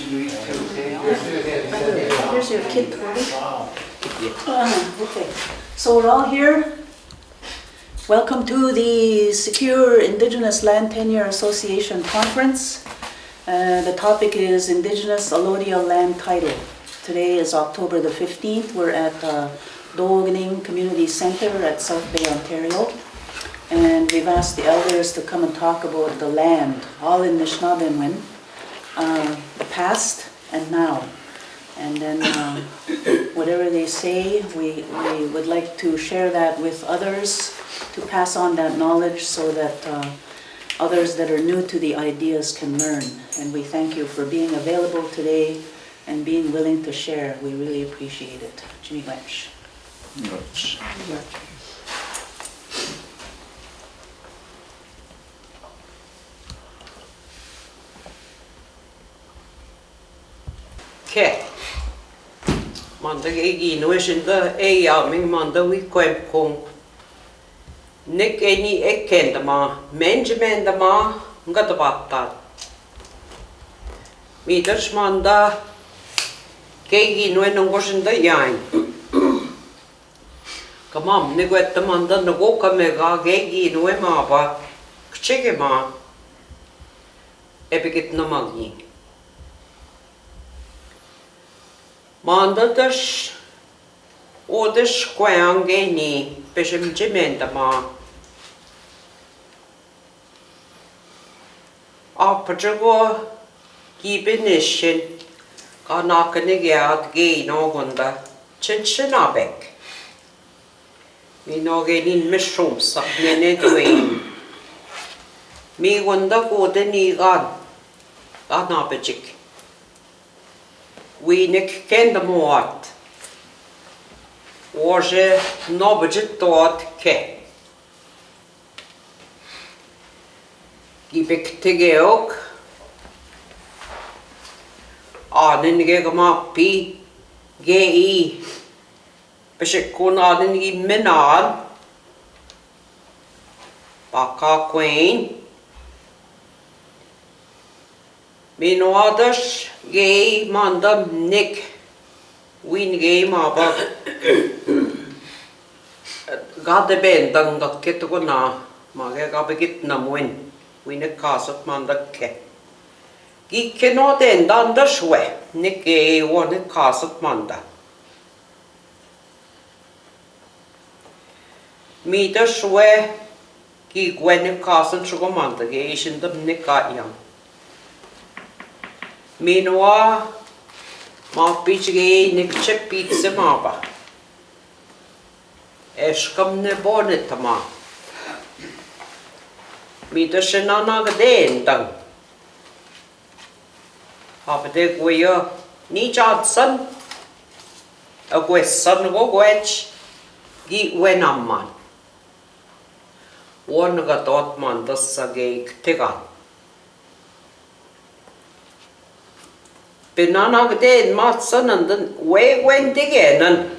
Here's your kit, Tony. Okay, so we're all here. Welcome to the Secure Indigenous Land Tenure Association Conference. The topic is Indigenous Allodial Land Title. Today is October the 15th. We're at Dooganing Community Centre at South Bay, Ontario. And we've asked the elders to come and talk about the land, all in Nishnabemwin, the past and now. And then whatever they say, we would like to share that with others, to pass on that knowledge so that others that are new to the ideas can learn. And we thank you for being available today and being willing to share. We really appreciate it. Wemigwans. Okay. Manda Indigenous in the Ayaming Manda Wiikwemkoong. Nick any ekendama, menjamendama, ngatabatta. Meters Manda Indigenous and washing the yain. Come on, Niguet the Manda, Nagoka Mega, Indigenous Maba, Kchigema, Epicit Namagi. Mandadas Odes Quangeni, Bisham Jimendama Apajago Gibinishin, Ganakanigat, Gay Nogunda, Chinchinabek. Me no getting mushrooms, Nenedwayne. Me wonder go the Nigan, Ganabajik. We nick kendamoat. Orje nobbudget thought ke. Gibik tigeok. Anin gegama pi gei. Bishikun anin gi minan. Baka queen. Minoadas gay mandam nick win game about got the bend dang that get to go na Margaret begit nam win a castle manda ke. He cannot end on the shwe nick gay one a castle manda. Me the shwe he when a castle sugar manda gay in the nick got young. Meanwhile, ma pitchgay nick chip pizza maba. Eshkam ne bonetama. Mita shenana gaden dang. Habade guya ni Johnson. A gwesson go gwetch. Gi wenamman. One got dot man the sagay tigan. Benanagden matson and then way went again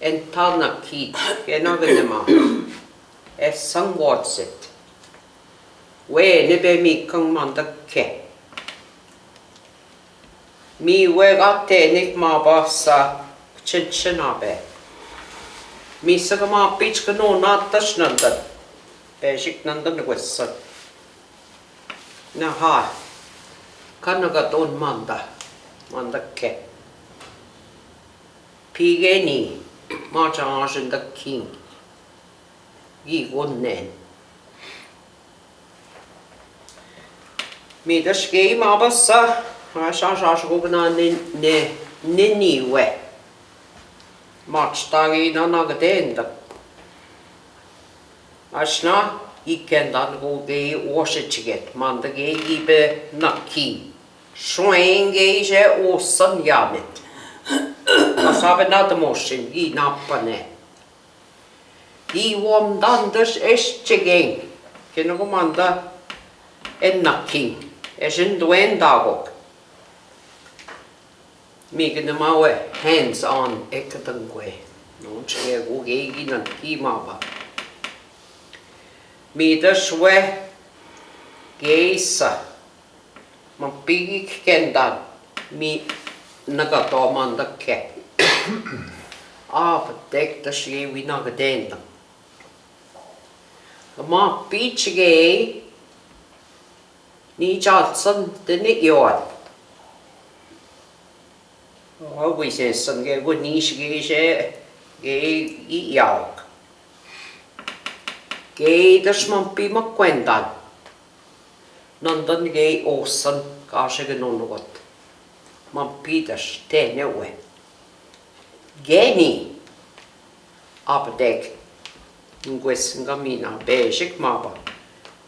and Tanaki, Genaganema, as some what's it. Way nebe me come on the ke. Me we got nick ma bassa chinchinabe. Me sagama pitch cano not touch nundan. Basic nundan was son. Now, ha. Kanagadon manda ke. Pigeni, Marchange and the king. Ye one nen. Me the skate mabassa, I shall go nini we. March tagi nanagadenda. Ashna, ye can not go gay wash it to get, manda gay gibe naki. Swing gauge or sun yamit. Was have another motion, ye napane. Ye warm danders escheging. Kinogomanda and naki. As in Dwayne Dagok. Making them our hands on Ekatangwe. No chair go gagin and kimaba. Me the swe gaisa. Man big kendan mi nagato man da ke. Betek da she we nagadenda. Ma beachge ni Johnson the nick yon. We say some get good niche gay eat yolk. Gay the smumpy McGregor. None done gay osan, gosh, I don't know what. Peters, Tenure. Geni. Abdek. Ngwesngamina, basic maba.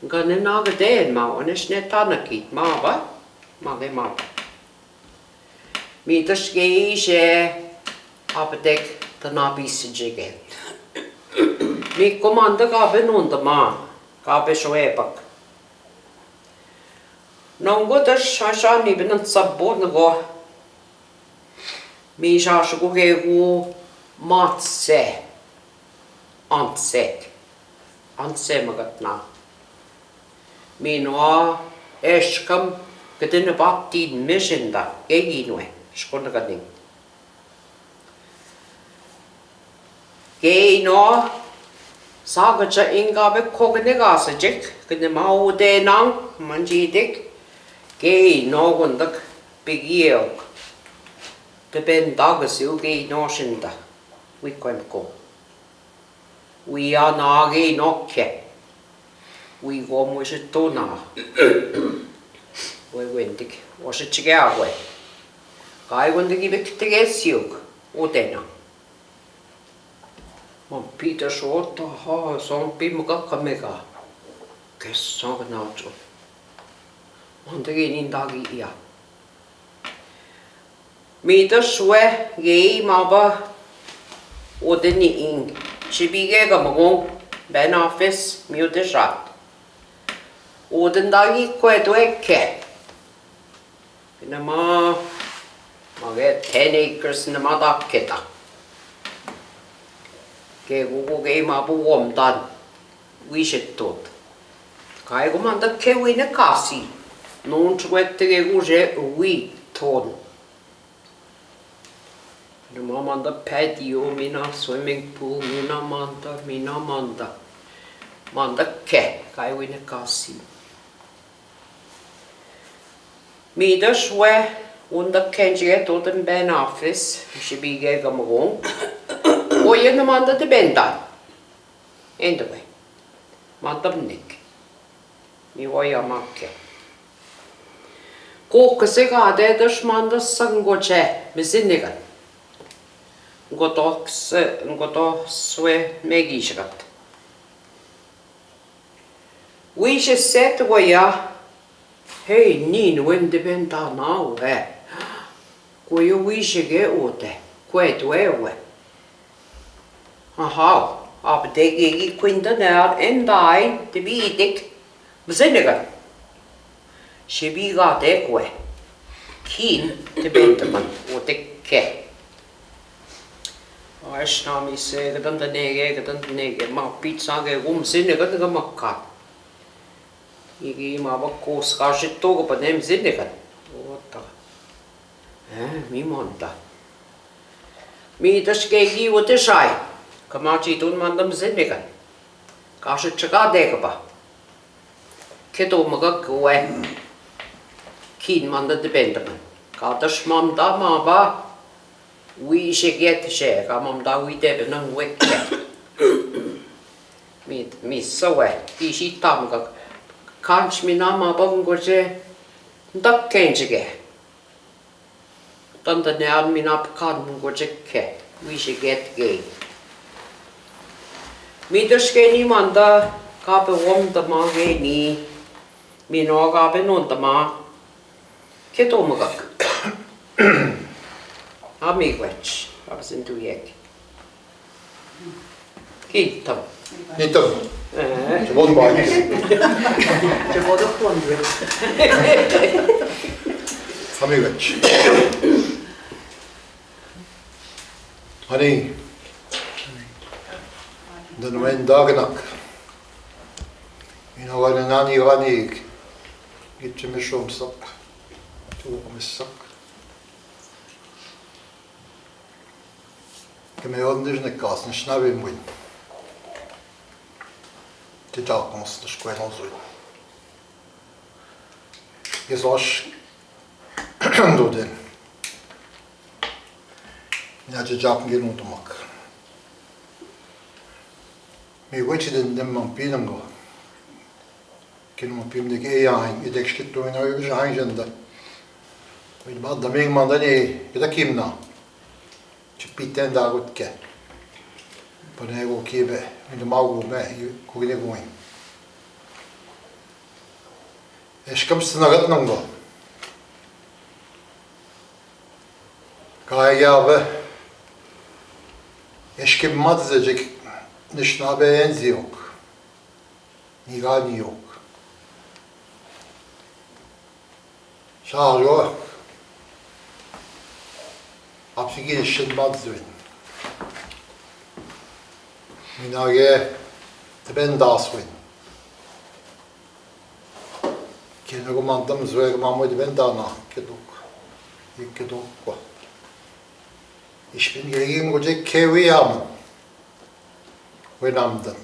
Ganinaga den ma, and it's net anarchy, maba. Mage maba. Meters gay, Abdek, the Debassige again. Me commander Gabin on the man, Gabish Webak. No good as Shashan even on subborn go. Me shash go who matse. Unceded. Unceded na. Me no eshkam gedin a bapti mission da. Geginwe. Skondagading. Gay no Sagacha ingabe kognegasic, Gnimau de nang, manjidik, gay no gundak, big yelk. The ben dagasil gay noshinda, Wiikwemkoong. We are nagi nokke. We go wish it to na. We windig, was it chigawe. Guy when the give it to get silk, or dena. Peter short ha som pimuka kamega. Kes song nacho. Mondegi in dagi ia. Meter swe gay maba odeni ing. Shibige gamagong ben office mute shot. Oden dagi kwedweke. Inama Margaret 10 acres in the madaketa. Ke gugu ke mabu warm done. We should tot. Kai gumanda ke we na kasi. Non chwet ke guje we ton. The mamanda patio mina swimming pool mina manda. Manda ke kai we na kasi. Me da shwe unda kenje tot in ben office. She be ge gamagong. Och genom andra till bändan. Ändå mig. Madamnik. Ni var jag macke. Koka sig hade dess manda sangoche med sinnigan. Ngoto swe megishat. We just said to ya, hey, nin when the bändan now, Ko ju wish ge ote. Quet wewe. Aha, abdek ik kwinda naar en dai te bidik bezinnigen. Shibiga dekwe. Keen te benteman o dekke. Als nami se gedan de nege, ma pizza ge zinnigen ge makka. Igi ma bakko skashit togo pa nem zinnigen. Ota. Mi monta. Mi das ge o te shai. Kamachi tun mandam zinnigan. Kasha chaga dekaba. Keto maga kwe. Keen manda de bendaman. Katash mam da maba. We should get share. Kamam da we debe nang wikke. Mi so we. Ishi tamga. Kanch mi nama bongoje. Dak kenjige. Tanda nean mi nap kan bongoje ke. We should get gay. Meters ke manda kape wom da ma ge ni mi no kape non da ma keto magak Wemigwans was in tu yek Hitam Je wordt bij. Je wordt ook wonderen. Wemigwans. Honey. Dan wen Dooganing. You know what an ani ranig. Git je me soms op. tuomissak. Kemi on Indigenous ni snabin muin. Te taakons na skwen onsuin. Gesos do den. Ja te jaken genotumak. Mi wetje den man pinango. Kinu pim de geyaing idek skit do in over hangende. Mit bad da mig man dani ida kimna. Piten da gutke. Panego kibe in de magu me kugine goin. Eskam snagat nango. Kaya eskim madzecek nishna beğenzi yok. Nigani yok. Şahlo Apsigi işin madzvin. Minage teben dasvin. Kene gomandam zwe mamud ben dana keduk. Keduk ko. Ich bin gegen gute Kewi haben. Wenamdan.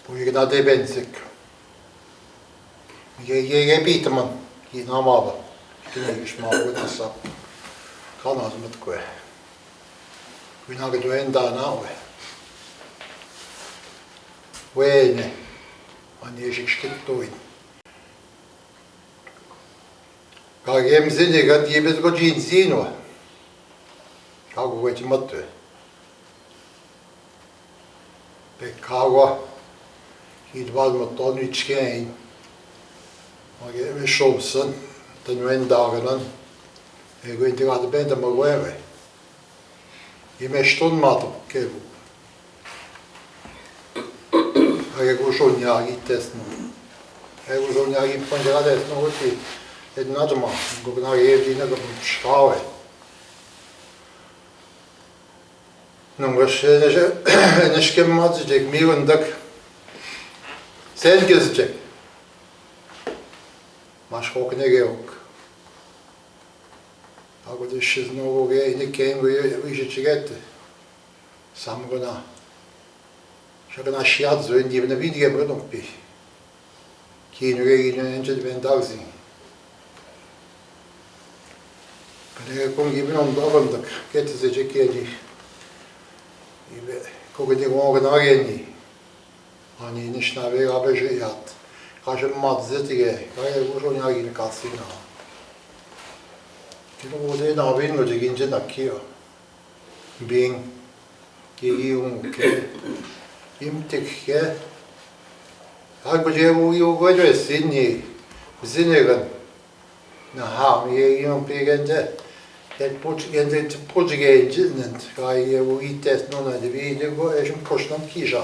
Bu yigna de bensik. Ye bitman. Yina maba. Kine iş maba nasap. Kanaz mutkwe. Winage doen dana we. Wene. Ani ich skit doin. Kagem zinde gat yebes go jinsino. Kago wet matwe. Be kago hidval moton içkein. Mage me shomsen den wen daganan. Ik weet niet wat de band maar waar. Je met stond mat op kebu. Hij go schon ja git testen. Hij go schon ja git van de test nog wat. Het nadma. Go na je die na go schaawe. Nu was en schema mat ik mi undak. Sen gezecek. Maar schok nege ook. Ako de ще знову не кем ви чекати. Сам вона. Що вона щат зwenді на відге бродом пі. Кіну не енчет вендагзі. Коли ком гібном добандак, кете се чекеді. Ібе кого де гонга нагені. Ані нишна вега бежият. Каже мат зетиге, каже гошо нягі не касина. Kilo de na vin go jigin je nakio. Bing kiung ke imtik ke. Ha go je u go je sinni zinegan. Na ha mi yum pegende. Et putgende putgende kai u ites no na de vide go esum kostnam kija.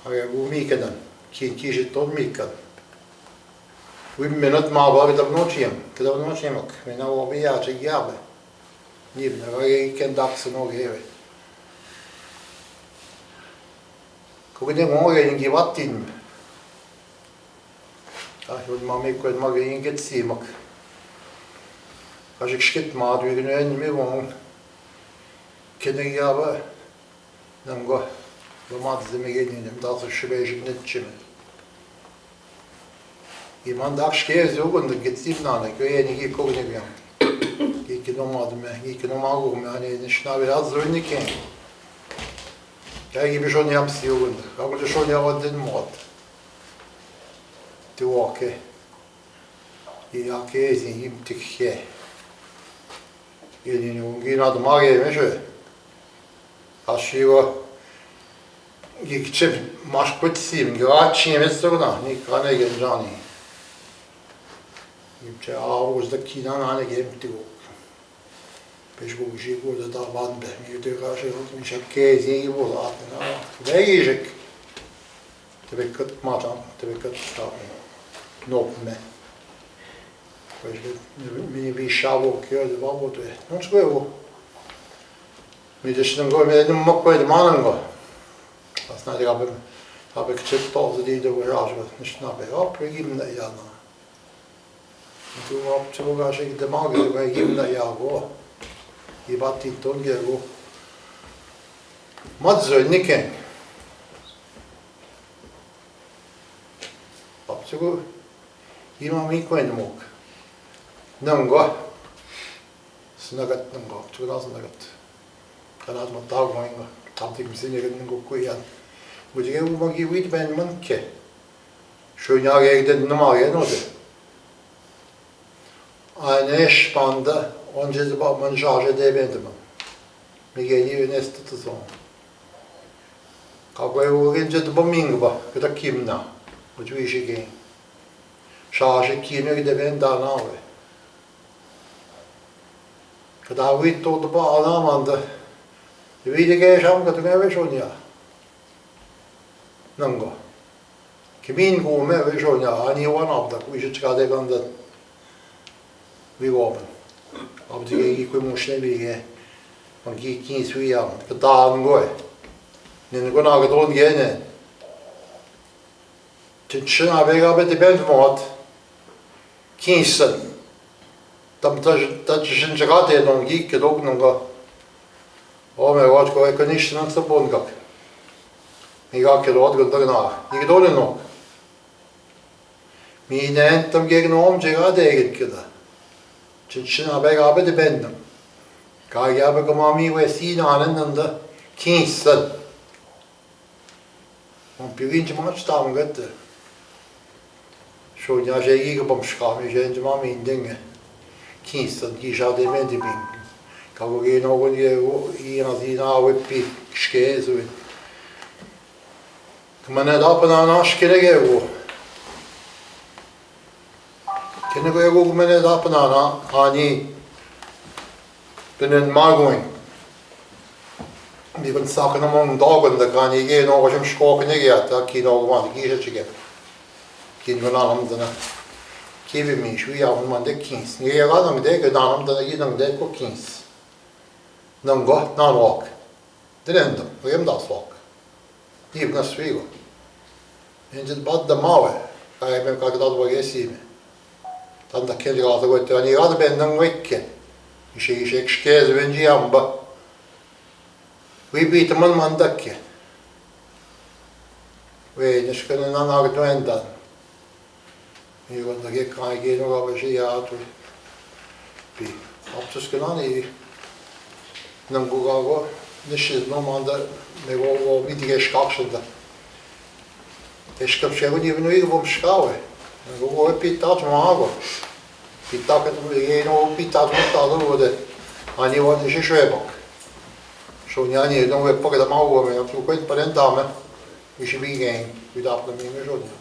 Ha u mikedan. Kije ton mikan. Wimmenot ma var det nochiem, det var nochiem och men när vi är till jobbe. Nibna var ken dags nog här. Kogen det många ingen givat in. Jag mamma mig kod mag inget simak. Kanske skit ma du ingen en med vång. Kenne jobbe. Namgo. Vad mat det mig in dem där så schwärig nicht chimmen. Iman dakşke zogun da gitsibnana göye ni kognivyam. Ki nomadım ben, ki nomagum yani nişna biraz zorniken. Ya gibi şon yapsı yogun. Kabul şon yavadın mod. Tuake. Ya kezi imtikhe. Yani ungin adım ağaymış. Aşıyor. Gitçe maşkutsim, gıraçiyemiz soruna, ni kane genjani. Gitçe ağuzda kinan hane gemti o. Peşgu jigo da davan be, mi de karşı mi şakkezi gibi oldu atına. Ne yiyecek? Tebekkat matan, tebekkat tabi. Nopme. Peşgu mi bir şavo köyde babotu. Nasıl bu? Mi de şimdi go mi de mokkoydu manango. Aslında habe ich gecheckt, also die da garage was nicht nabe. Ja, prigim da ja na. Tu op tu ga sig de Margaret ga gimna ja go. I batti ton ge go. Madzo niken. Op tu go. I ma Wiikwemkoong. Nango. Snagat nango. Tu ga snagat. Kanat ma tag ngoinga. Tantik misin ge nango kuyan. Bujige u ma gi wit ben man ke. Şönya ge den nama ge no de. Aynı spanda onca da babamın şarj edebildim. Mi geliyor neste tuzon. Kavga olunca da bombing ba, kada kimna. Bu tu işe gen. Şarj kimya gidebildim daha ne var? Kada vit todo ba alamanda. Vide ge şam kada ne ve şonya. Nango. Kimin gome ve şonya ani wan abda ku işe çıkade ganda. Wiikwemkoong. Op de Wiikwemkoong snebige van kins wian, gedaan goe. Nen go na gedon gene. Titschen abega bet de bent mot. Kinsen. Tam dat tschen jagate non gik gedog non go. O me wat go ekonish nan sabon gak. Mi gak gedod go na. Ni gedon no. Mi nen tam gegen om jagate eget keda. Titschen abega bet de bent. Ga ja be komami we sin anen da kinsen. On pirinci maç tam gitti. Şu ya şey gibi şkam, şey cuma mindinge. Kinsen gişa demedi bin. Kago ge no gonje ina zina we pi şkezu. Kmane da pana naş kerege o. Kene go ego kmane da pana na ani benen magoin. Vi ben saken om dagen da kan jag ge något som skakar ner att ki dag man gisa chige. Kin go nanam dana. Ki vi mi shu ya man de kins. Ni ya ganam de ge nanam dana gi nang de ko kins. Nang go nan walk. Drendam, vem da swak. Divna svigo. Enjet bad da mave. Kai ben когда два гесиме. Там да кен ga da go te ani ga ben nang wekke. İşe şkez venci yamba. Vi man mandakke. Ve nişkanın anağıt vendan. Mi vanda ge kai ge no ga başı ya tu. Bi. Aptus kanani. Nangu ga go nişiz no manda me go vidige şkakşında. Teşkap şey vudi vino ig bom şkawe. Go pitat mago. Pitat ge no pitat motado vode. Ani vode și șoebok. Šonjani no ve pogleda malo me, tu koji parentame, više bi gen, vi da pa mi me žodnja.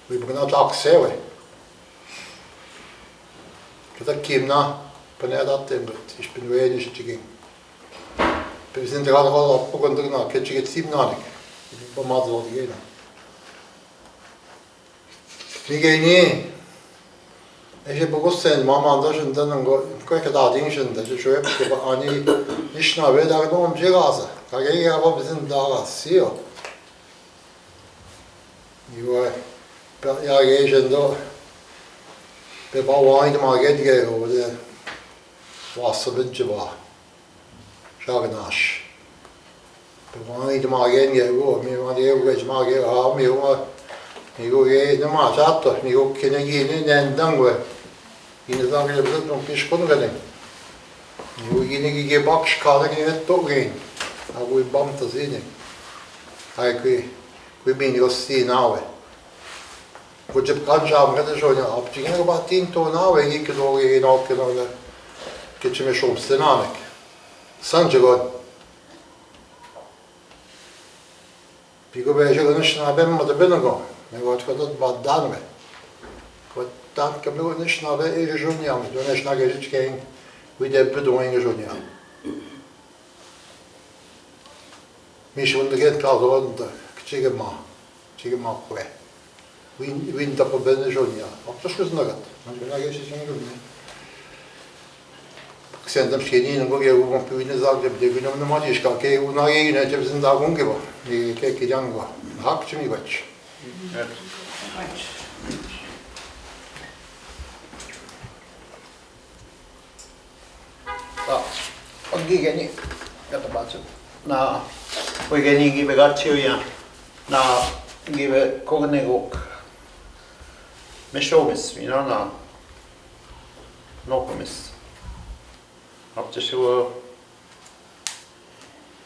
Vi bogna tak seve. Kada kimna, pa ne da tembet, ich bin wenig chigen. Wir sind gerade auf Pogondrina, ketche get 7 nanik. Po mazlo gena. Ligeni. Eje bogossen mama da jenden go ko kada din jenden je şöyle bir ani işna ve da dom cegasa. Kage ya bu bizim dağa sio. Yo ya gejendo be ba wine Margaret ge o de wasabın civa. Şagnaş. Be wine Margaret ge o mi var ye ge Margaret ha mi o mi go ge ne ma chatto mi go kene gine nenden go. Yine zange bizet non pişkon gelen. Yo yine ge bak şkala ge to gen. A bu bam tazine. Hai qui bin rossi nave. Bu cep kanjam ga de jonya apçine ga batin to nave ge ke do ge no ke no ga. Ke çime şom senanek. Sanje god. Pigo be je gnish na bem ma de benago. Me got kadot badan me. Dan kan we niet naar de Indigenous, dan is naar het geen wie de bedoeling is ook niet. Misschien de gent al zo dat chige ma kwe. Win dat op binnen zo niet. Op dat is nog het. Want we naar is geen goed. Ik zeg dat misschien niet nog je gewoon puinen zag dat de genomen maar is kan ke u naar je net hebben daar gewoon gewa. Die kijk je dan wel. Hak je niet wat. Gigeni, Debassige. Na, Gigeni give Gatio, na, give Cognegok. Meshomis, you know, na. Nokomis. Up to sure.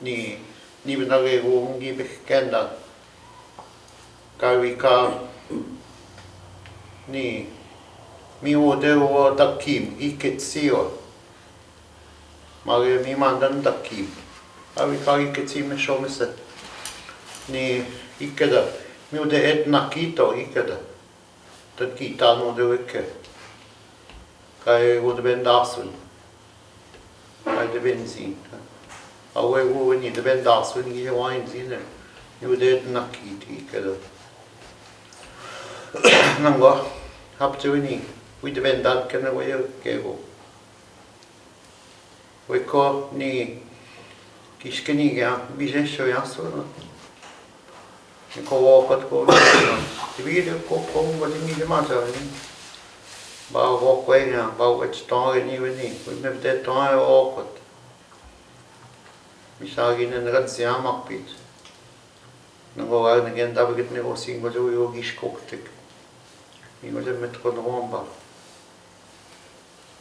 Ni benage go give Kenda. Kawika. Ni. Mi o deo takim, iket sio. Mare mi mandan takim. Awi kagi keti me shomese. Ni ikeda. Mi o de et nakito ikeda. Tad kita no de ikke. Kai o de bendasun. Kai de benzin. Awe wo ni de bendasun gi wine zine. Mi o de et nakiti ikeda. Nango. Hap tu ni. We depend on can away go. We call ni Kishkaniga, Bijesho Yaso. You call walk at go. The video come what you need the matter. Bow walk way now, bow which dog and even need. We never that time awkward. We shall get in the red Siamak pit. No go out again, double get never seen what you gish cooked. He was a met on the womba.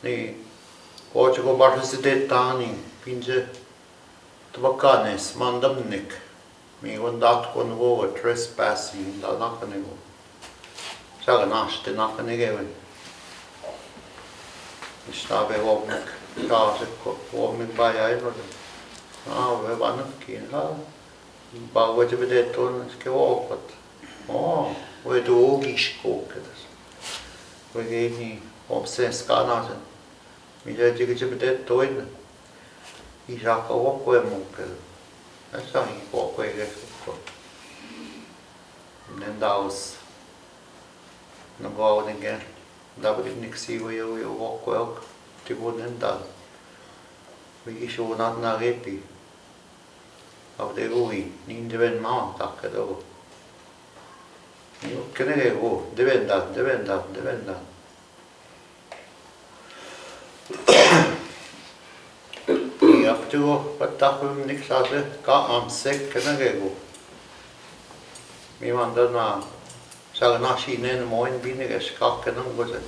Ni hoće go baš se detani pinje tobakanes mandamnik mi ondat kon go trespassing da nakanego saga našte nakanegeven istave omnik kaže ko omnik baja eno ve vanki ha ba hoće bude to ske opat ve dugiš kokedas ve geni obseskanas mi je že bude to jen I žáka Wiikwemkoong. Esa hi Wiikwemkoong. Nendaus. No gaudingen. David niksi jo Wiikwemkoong. Ti nendal. Vi shonat na repi. Av det roi. Nin det ven man takke då. Jo kene det go. Det vända. Up to what tapum nixase ka amsek kenagego. Mi mandana sagna shinen moin biniges kakkenam goze.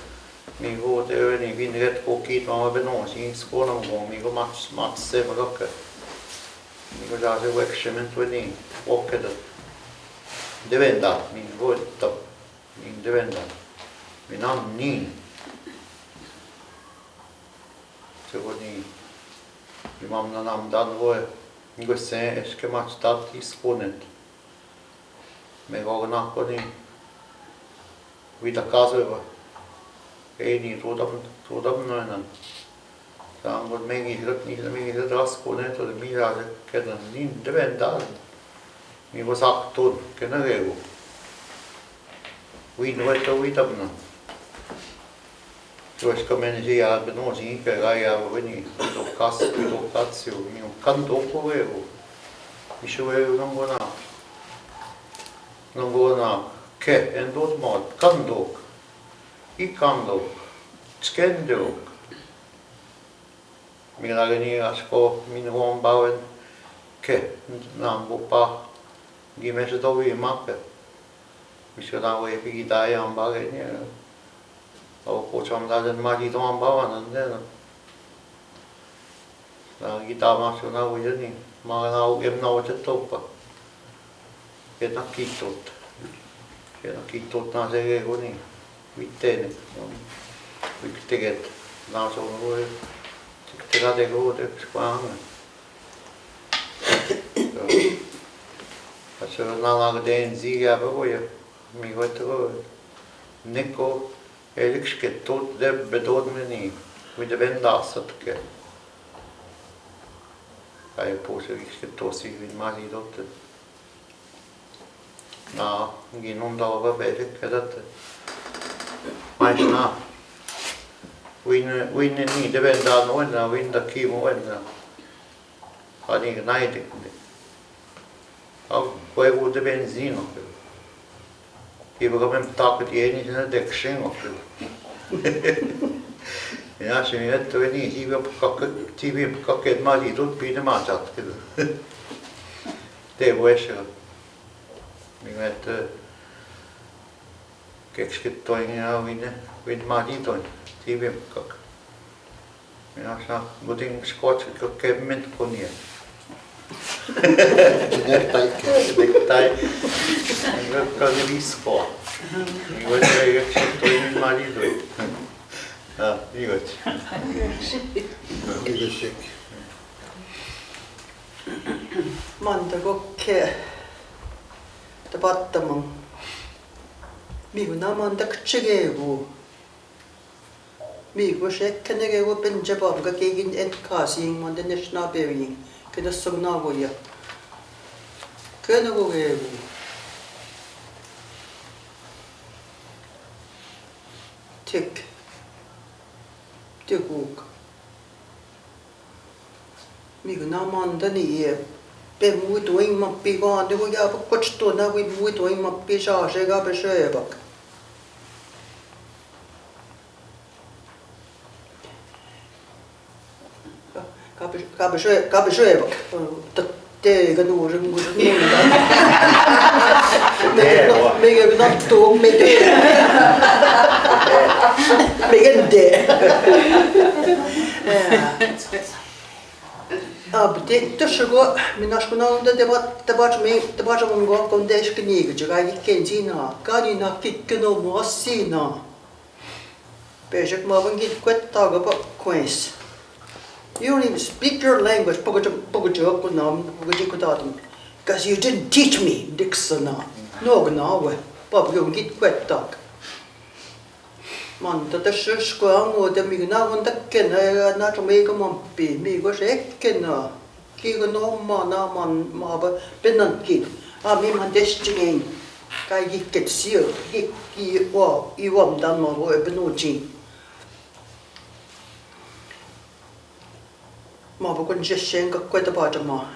Mi go de ni biniget kokit ma benosi skonam go mi go mat se vakke. Mi go jase wekshement weni okkeda. Devenda mi go top. Mi devenda. Mi nam ni. Сегодня имам на нам данное гостей эшкемат штат исполнит. Мы его накони видоказываем. Эйни трудом нойнан. Там вот менги град раз полнит, то ми разе кедан нин девендан. Ми его сактун кенагеву. Видно видабна. Jos komeni ja benosi ikka gaia veni educațiu mi canto poveu mi shuveu nangona ke endot mod kandok I kandok skendok mi lageni asko min hon bauen ke nam bopa gimesh dovi mappe mi shodawe pigidai ambageni Počam da magi dom bavan ne. Da gitama su na ujeni, ma na ugem na oče topa. Jedna kitot na sege goni. Vitene. Vikteget. Na so no tega de go de spang. Acho na na den ziga boje. Mi goto neko Elikske tot de bedodmeni with the vendasatke. Kai poseriske tosi vid mali dotte. Na, ginon dava bele kedat. Maisna. Win ni de venda noina winda kimo wenna. Ani naide. Au quego de benzino. I var kommet tak på de ene sine dæksing. Ja, se minä toi niin, TV kakkeet maati tuppi ne maasat kyllä. Te vuessa. Minä että kekskit toinen ja vin maati toinen TV kak. Minä saa mutin skotsk kakkeet ment konia. Nektai. Minä kalli viskoa. Minä kekskit toinen maati toinen. Ah, igaz. Igazság. Manda kokke tapattaman. Migu manda kchegegu. Migu shekkenegegu penjabam ka kegin etkasing manda neshna beving. Keda sognagoya. Kenegegu. Tik. Tikuk. Migu manda ni be mui doing mappi gaan de ja på kortstående vi mui doing mappi charge ga besöbak. Ga besöbak. Det är nog en god mening. Men jag vet inte med det. Men det. Det så gå men när ska någon det var som en gång kom det ska ni ju jag gick in sina kan ni na kicka no mossina. Bäst man vill git quit taga på quest. You don't even speak your language, pogajok nam, pogajikotatum. Because you didn't teach me, Dixona. No, no, Bob, you get quite talk. Man, that is just going with the Migna on the Kenna, not to make a mumpy. Me was a Kenna. Kigo no man, Maba, Benant kid. I mean, my destiny. Kai get seal, he walk, you want done my boy, Benucci. Ma kun jesen ka kweta pajama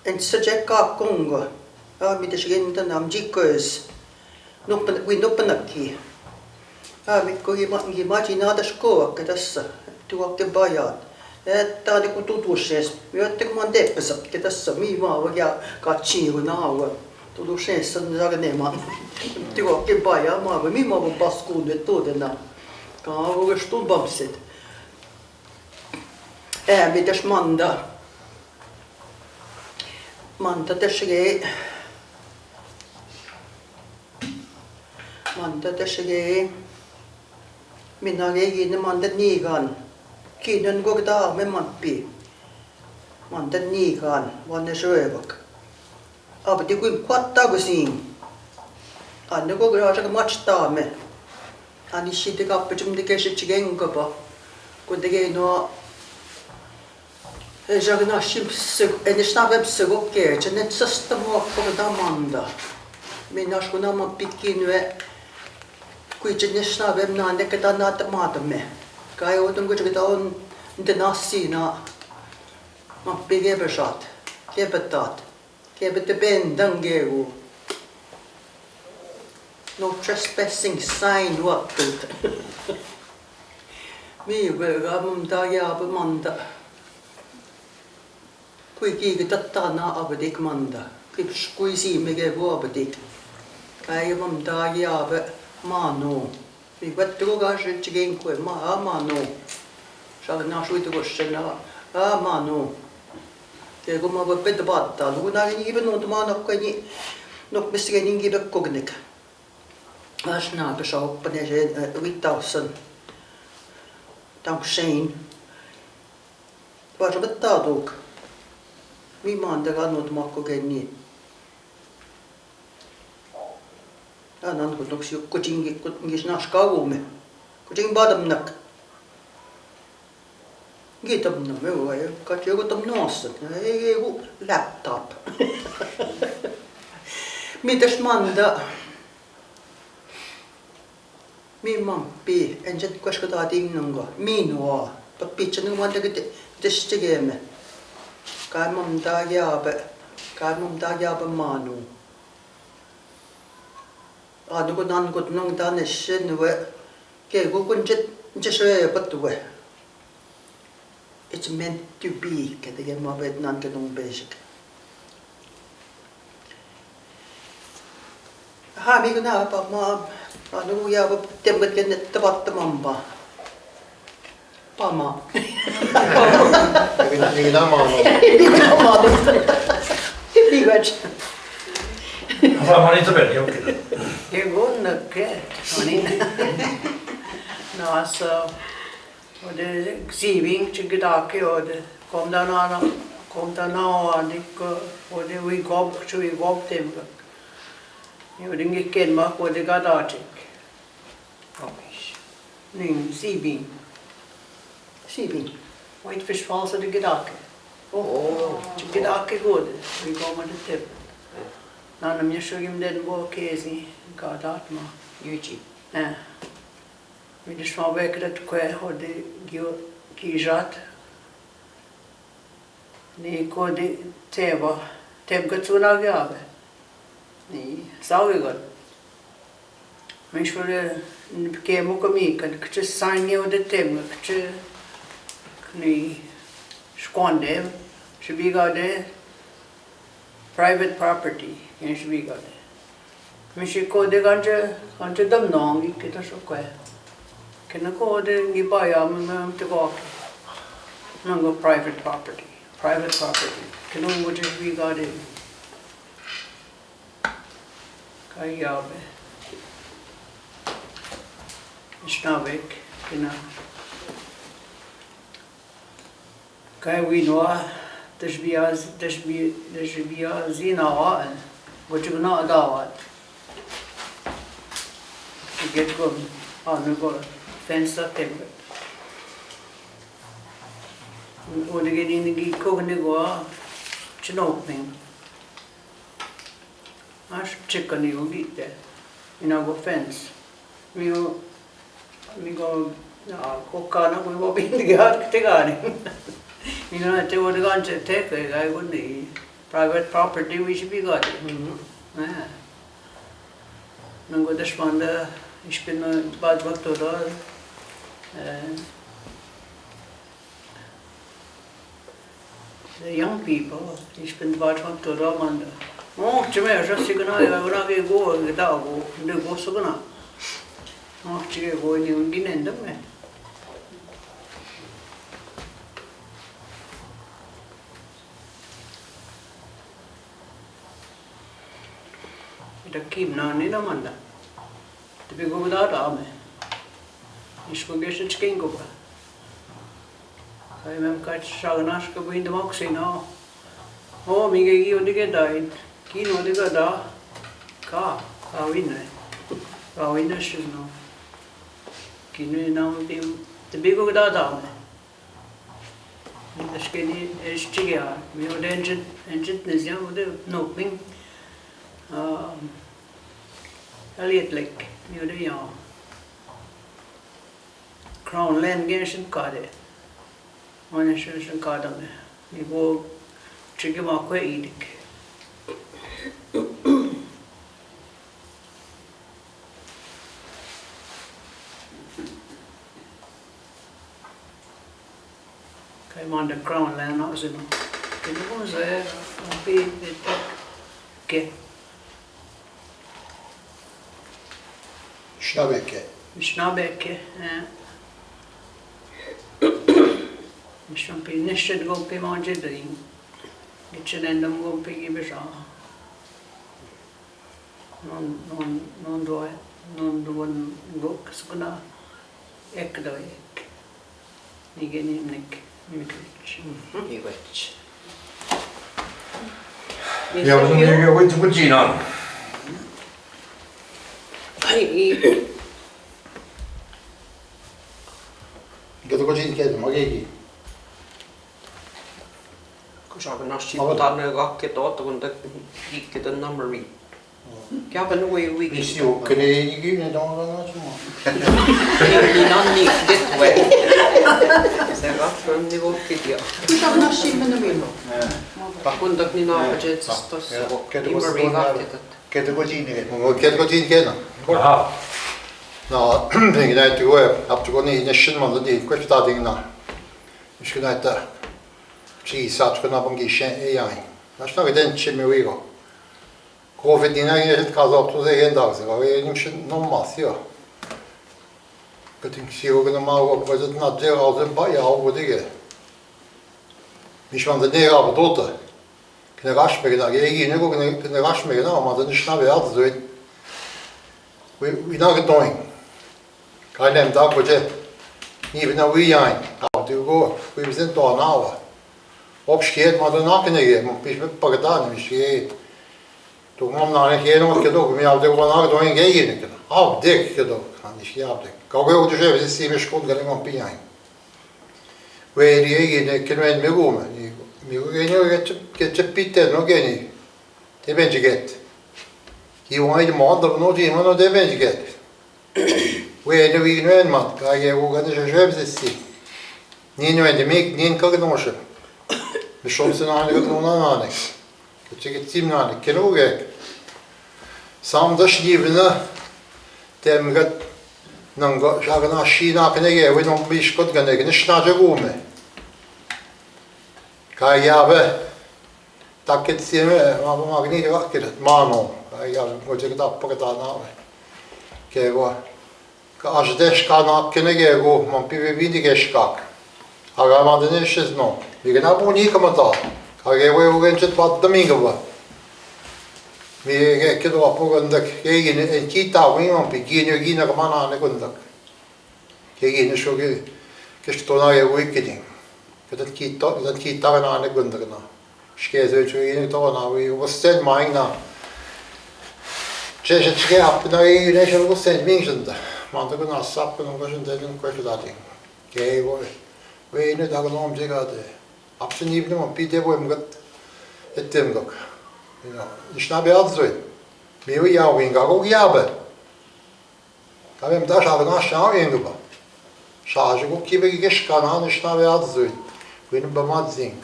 en sajek ka kongo mi de shgen ta nam jikos no panaki mi ko gi ma da sko ka tassa tuo ke bayat ta ni ku tutusses mi otte ku man deppesa ke tassa mi ma va ja ka chiu na wa tutusses san ja ne ma tuo ke baya ma mi ma va pasku de to de na ka va stu bamset. Mitäs Manda tässä minä gei Manda niigan kiinan gogda me mappi Manda niigan vanne söövak abdi kuin quattagusin anne gogra ja matchtame ani shite kappechum de keshichigengaba kudege no jag nashim en snabem sugokke chenet systemo koda manda minas kuna ma pikinwe kuichen snabem nande kada nat matame kai odun gujita on denasina ma pigebeshat kebetat kebete bendangeu no trespassing sign what mi gam dagia manda kui kiigi tattana abadik manda kui siimege vuobadik kai mam daagi abe mano mi vattu gaje chigen kui mano shall na shuitu goshna mano ke go ma bepet batta lu na ni be no ma no kai no misge ningi be kognik asna be shau paneje 8000 dank Shane was betadok mi manda ganut makko genni anan ko toksi kuchingi ngisnas kaume kuching badamnak gitam no me vai ka chego tam nossa ei laptop mitäs manda mi mampi enjet koska taatiin nongo minua papitsen manda ke testigeme kai mam dagiabe manu anu ko nan ko nong daneshen we ke go kunjet Just a bit away. It's meant to be. Kaya kaya mabait nan kanong basic. Hami ko na pa ano ya ba tempat kan tempat temamba. Pama. Hindi na mga Hindi ko aja. Vad man inte väljer okej. Det går mycket. Alltså, och det siving till gedake och det kom där och det vi gav så vi gav dem. Jag ringe kenma och det gadake. Ning siving. Whitefish Falls och det gedake. Till gedake går det. Vi gav man det till. När de såg om den var kezi gadat ma. Yuji. Vi det små väckret kvar och det kijat. Ni kode teva getsuna gabe. Ni saugot. Men skulle kemo komika, det sange och det tema, det ni skånde, så vi gav det private property, kanske vi gav det. Men så kode kanske damnang gick det så kvar. Kan gå det i början men tillbaka. Man går private property. Kan nog vad vi gav det. Kan jag be. Snabbt kan kan vi nå det blir zina vad du nå där. Get go. Nu går fönstret till. Och det går in i kogen det går chinoping. Ash chicken you eat there. You know go fence. Vi går kokana vi var bindiga till garden. Vi går att det var det ganska täckt. Jag går ner. Private property we should be got. Men går det spanda. Ich bin bald Doktor. The young people, ich bin bald Doktor, man. Cuma jag ska kunna jag vill gå idag och det går så kunna. Jag går i ungen ända med. Det kimna ni då man. Det blir gå där då med. Jag ska gå så skinka på. Jag men kanske sagna ska gå in det också nå. Mig gick det där. Kino det där. Ka vinner. Ka vinner så nå. Kino namn det blir gå där då med. Det ska ni är stiga. Vi har den nästan och det nopping. Alitlik, nu det jag. Crown Land Genshin kade. Man är så kade med. Vi går tycker man kvar idik. Kai man the Crown Land också. Det går så här och det okej. Snabeke. Nishampi nishad gompi manjidring. Nichenendam gompi gibisha. Non duan gok skuna ekdoik. Nigenik Nimitwitch. Niwitch. Jag vet inte jag går inte på Gina. Gata ko jin ke magegi. Koska nasti putanne kakke totta kun te gick den numeri. Jag vet nog vi Visst ju kan det ju ne då då så. Ni nanni det väl. Se från det går till. Vi tar några skimmen och vill. Kun tak ni na budget stos. Numeri kakke. Gata ko jin ke. Mo gata ko jin ke na. Jaha. Na, ik net hoe heb je gewoon niet een man die kwestie dat ding na. Dus je net zie zat van op een gisje ja. Dat is nog een dingetje meer weer. Covid die nou het kan op zo zeggen dat ze wel weer niet normaal ja. Ik denk zie ook normaal op wat het na deel als een bij jou wat ik. Niet van de neer op dotte. Kunnen ras mee dat je hier ook kunnen ras mee nou maar dan is nou weer altijd zo. We nou gedaan. Kan je hem dat wat je niet naar wie jij. Nou, doe go. We zijn daar nou. Opscheet maar dan kunnen je, maar is met pagatan misschien. Toen kwam naar een keer nog gedaan, maar ja, dat was nou gedaan geen. Af dik gedaan, aan die schaap dik. Kan ook dus even zien met schoon dat ik aan pijn. We die kunnen we mee komen. Ik heb Pieter nog geen. Die ben je get. Hier woon je de maand, dat we nog zien, maar nog die ben je get. We nu weer een man, kan je ook aan de schaap zien. Niet nu in de meek, niet in kagnosje. We soms zijn eigenlijk nog aan niks. Ik zeg het team aan, ik ken ook gek. Samen dat schrijven, dan gaat dan zeggen naar China kunnen gaan, we dan bij Schot gaan liggen, dan staat je komen. Kan je hebben, dat kan zien, maar we maken niet wakker, maar nog. Ja, moet ik dat pakken dan nou. Kijk wat, als je deze kan kunnen gaan, maar bij wie die geschak. Ga je maar de nisjes nog. Je gaat nou niet komen daar. Ga je ook eens het wat domingo wat. We gaan op een dag geen en kita wing begin naar man aan de kundak. Geen zo gestorven je weekending. Dat kita aan de kundak na. Schijt uit zo in het na we was stel maar na. Je zit je op na je is er was stel mensen. Maar dat kan sap en was een ding kwestie dat ding. Kijk hoor. We nu dat genomen zich uit. Absoluut niet maar Pieter we moet het temdok. Ja, je snapt het zo. Meer jou in ook jaben. Dat we hem daar hadden naast jou ingeba. Zou je ook kiepen geskan aan je snapt het zo. We nu bemat zink.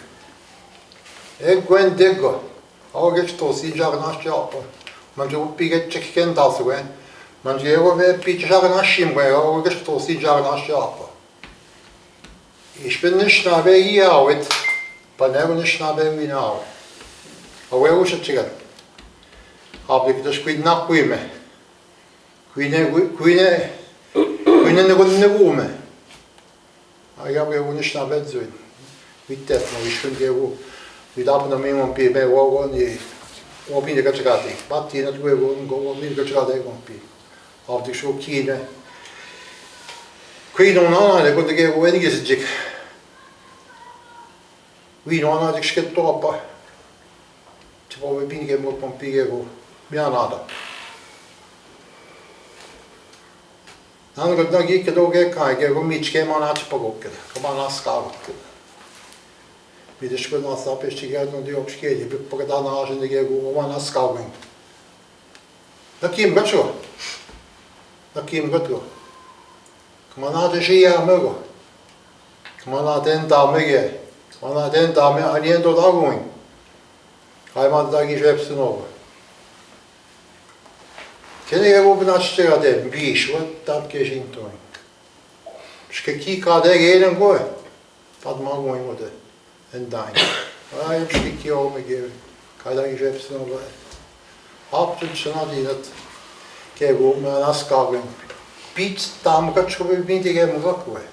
Ik ben diggo. Ook ik sto zie je naast jou. Maar je ook piget check kent dat zo. Maar je ook weer pietje zeggen naast je maar ook ik sto zie je naast jou. Ich bin nicht nach hier out. Paneven nicht nach wie nou. Hoe is het zeggen? Heb ik dus goed nakwijmen. Kwine de goede women. Ik heb gewoon niet naar bed zijn. Weet dat, maar ik vind gewoon. We hebben dan meer een bij gewoon die. Op in de kachate. Wat die dat we gewoon gewoon in de kachate gewoon bij. Heb ik zo kine. Kwine dan ik kon ik gewoon niet eens zeggen. Wie nou had ik schip toppen. Terwijl we binnen gaan op een piego. Ja, nada. Dan gaat nog ik het ook kijken. Ik ga met je maar naar het pakken. Kom maar naar schaal. Wie de school naar stap is, die gaat nog die opschrijven. Ik pak dan naar en ik ga maar naar schaal. Dat komt goed zo. Dat komt goed zo. Kom maar naar de schia mogen. Kom maar naar de taal mogen. Maar na den dag met alleen tot afgooien. Ga je maar dat je hebt te over. Ken je ook naar sturen de bies wat dat keer zien doen. Dus kijk gaat er geen gooi. Dat mag gewoon worden. En dan. Maar je schiet je over geven. Ga je dat je hebt te over. Absoluut zo dat je dat. Kijk ook maar naar schaven. Piet daar moet je gewoon niet tegen me gooien.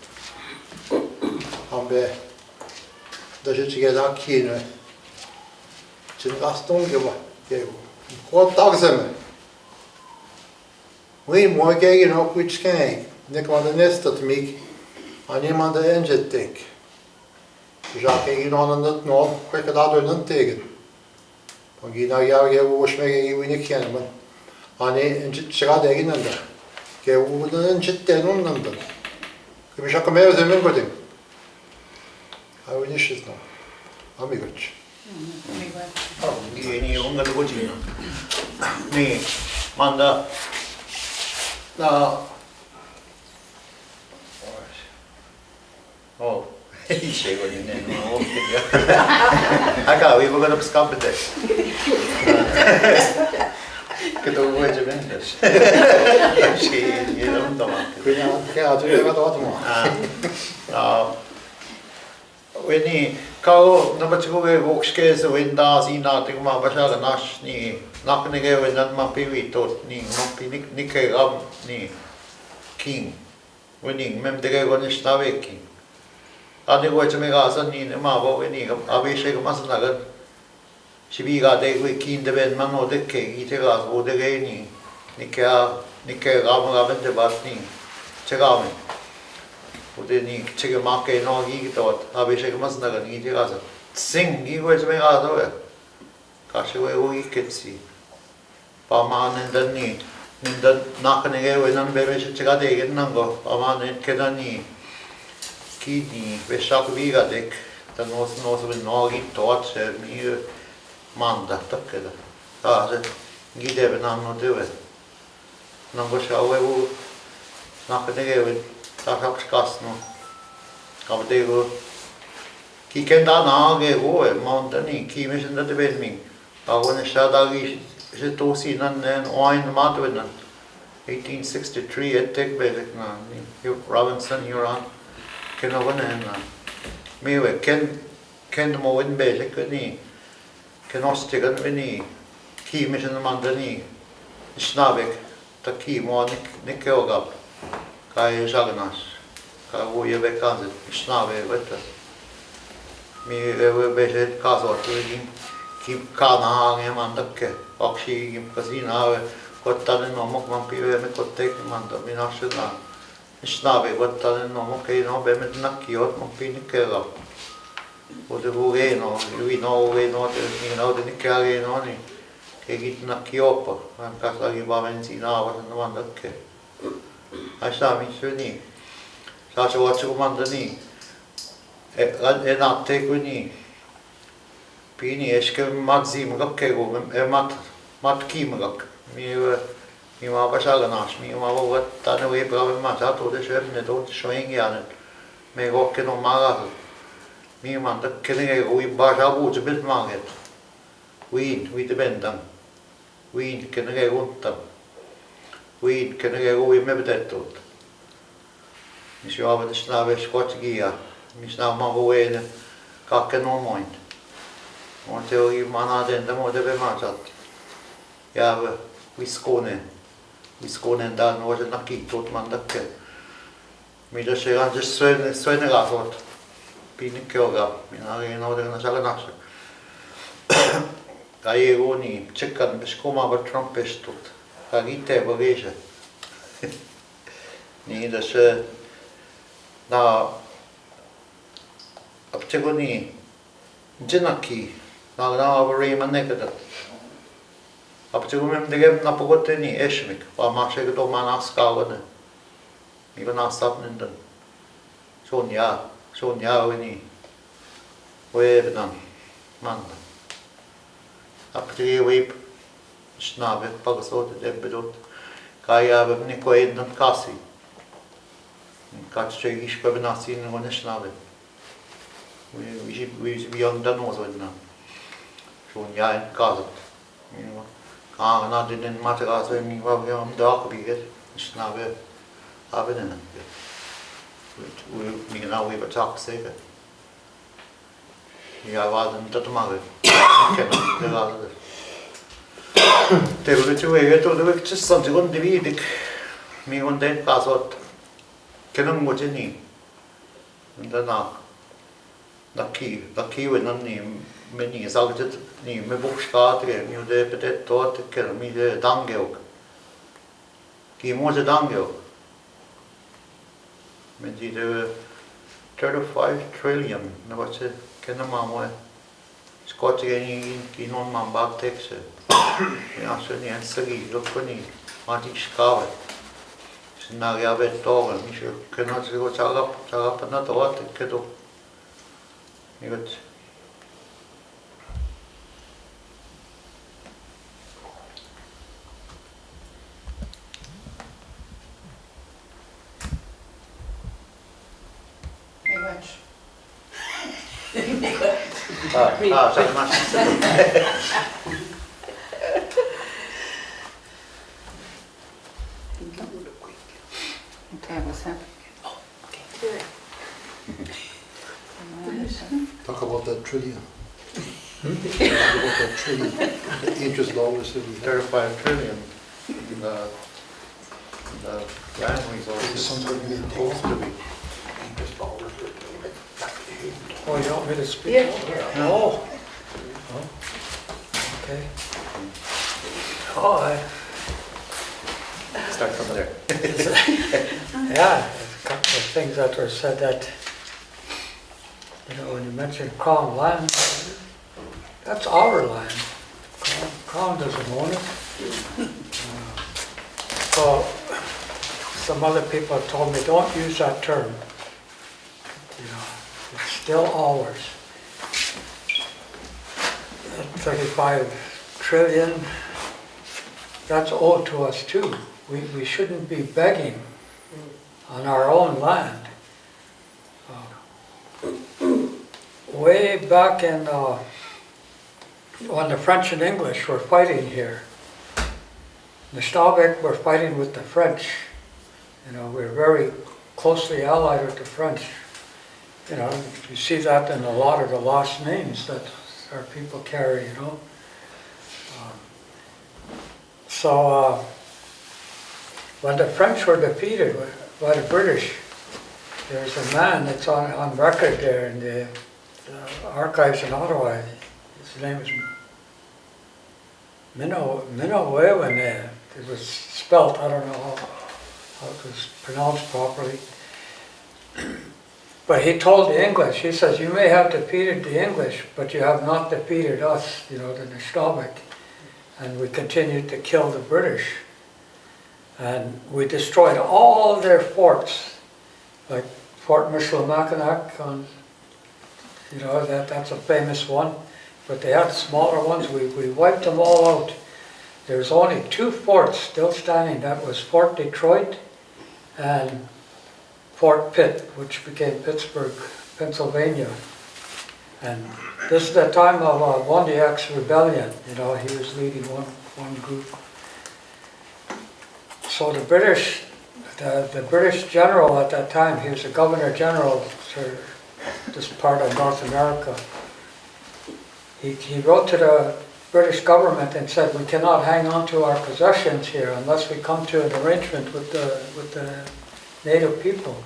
Dan bij. Dat je zich daar kiezen. Zijn gaston geven. Goed dag zijn. We moeten kijken op iets kijken. Ik kan de nest dat mij aan iemand de inzet denk. Dus als ik hier aan het nog, kijk ik dat doen tegen. Want je nou jou je woord mee je niet kennen, maar aan een zit gaat tegen en daar. Kijk hoe dan een zit tegen onder dan. Ik heb je meer zijn winkel. Hou je niet nog. Amigos. Die ene jongen dat goed zien. Nee, man dat. Nou. Oh, ik zeg wel niet nee, maar ik ga weer op skampen. 그도 왜지 맨데스. 역시 이런 놈아. 그냥 아주 내가 도와주마. When kau number two we workscase when das ina te ma basha nash ni naknege when nan ma piwi tot ni ma pinik nike gam ni king when mem de go ni stave king ani go chme ga san ni ma bo when ni abhishek mas nagar shibi ga de go king de ben man ode ke ite ga go de ge ni nike gam ga ben de bat ni chega me 우리니 지금 막게 나기 또 아베시가 맞나가 이제 가서 싱 이거 좀 해가서 가시 왜 오기 있겠지 밤안에 든니 닌던 나가네게 왜는 베베시 제가 되겠는 거 밤안에 계단이 기니 왜 샤크 비가 될 노스 나기 또 미 만다 딱게다 아저 기대베 나노 되베 남고샤 왜우 나가네게 왜 Tarapskasno. Kavdego ki kenda naage goe montani ki mission the developing. Awon shadagi je tosi nan oin matwenan 1863 at tek basic na Robinson Huron kenawan na mewe ken mo win basic ni kenostigan ni ki mission mandani snabek ta ki mo nikogap Kai Jagnas, Kai Woye Kanzit, Snave, Wetta. Me ever better Kazo to keep Kana him and the Ke, Oxy, Casina, got done in Nomok, Pive, and could take him under Minashina. Snave, what done in Nomok, no Bemet Nakiot, Mopini Kela. What the Bugano, we know we not the Nikari only. Kegit Nakiopa, and Kasagi Bavenzina was in the one that Ke. 아시다미 쓰니 사실 와치고 만드니 에나 테군이 비니 에스케 막지임 각케고 맛김 각 미마 바샤가 나스 미마 보고 따는 왜 브라면 맞아 도대 쉐르네도 쇼잉이 하는 메고케 너 마가 미만 더 케네게 우이 바샤고 좀 망해 위 데벤당 위 케네게 온다 Weed can I go with me that tot. Miss you have the snave squat gear. Miss now my way in cock and no mind. Want to you man then the more the matchat. Yeah, we scone and down was a naki tot man that ke. Me just say I'm just sweating a lot. Pini kyoga, you know they're gonna sell a I only chicken biscoma but trumpet tot. Agite bogeja. Ni da se na aptegoni jinaki na Raymond nekada. Aptegomem degem na pogoteni eshmik pa mashe do manaskavane. Mi gona sapnenden. Sonia weni. Webenam manda. Aptege weep Snave, Pagasot, Ebedot, Kaya, Nikoid, and Kasi. Katchegish, Babanasi, and one Snave. We young Danos with them. Sonia and Kazat. Kana didn't matter as when you have young dog be it, Snave, Abedan. We now we were talk safer. You have wasn't that mother. Det var lite väget och det var inte sant det går dividik mi on den kasot kenan mojeni ndana naki wenan ni meni zaltet ni me bokskatre mi de petet tot kenan mi de dangeok ki moje dangeok men di de 35 trillion na vache kenan mamo skotgeni ki non man bak tekse Ja, så ni en sagi lokoni mati skave. Snag jag vet då, men jag kan inte gå chaga på något åt det då. Ni vet. Så Talk about that trillion. Talk about that trillion. The interest dollars that we have. 35 trillion. The land resources Something we need supposed to be. interest dollars. Oh, you want me to speak? Yeah. Oh. Okay. Oh, Start from there. yeah, there's a couple of things that were said that, you know, when you mentioned Crown land, that's our land. Crown doesn't own it. So, some other people have told me, don't use that term. You know, it's still ours. That 35 trillion, that's owed to us too. We shouldn't be begging on our own land. Way back in, when the French and English were fighting here, the Staubach were fighting with the French. You know, we're very closely allied with the French. You know, you see that in a lot of the last names that our people carry, you know. So when the French were defeated by the British, there's a man that's on record there in the archives in Ottawa. His name is Wiikwemkoong. It was spelt, I don't know how it was pronounced properly. But he told the English, he says, you may have defeated the English, but you have not defeated us, you know, the Staubach. And we continued to kill the British. And we destroyed all their forts, like Fort Michilimackinac, you know, that's a famous one. But they had smaller ones, we wiped them all out. There's only 2 forts still standing. That was Fort Detroit and Fort Pitt, which became Pittsburgh, Pennsylvania. And this is the time of Pontiac's rebellion. You know, he was leading one group. So the British general at that time, he was the Governor General for this part of North America. He wrote to the British government and said, we cannot hang on to our possessions here unless we come to an arrangement with the native people.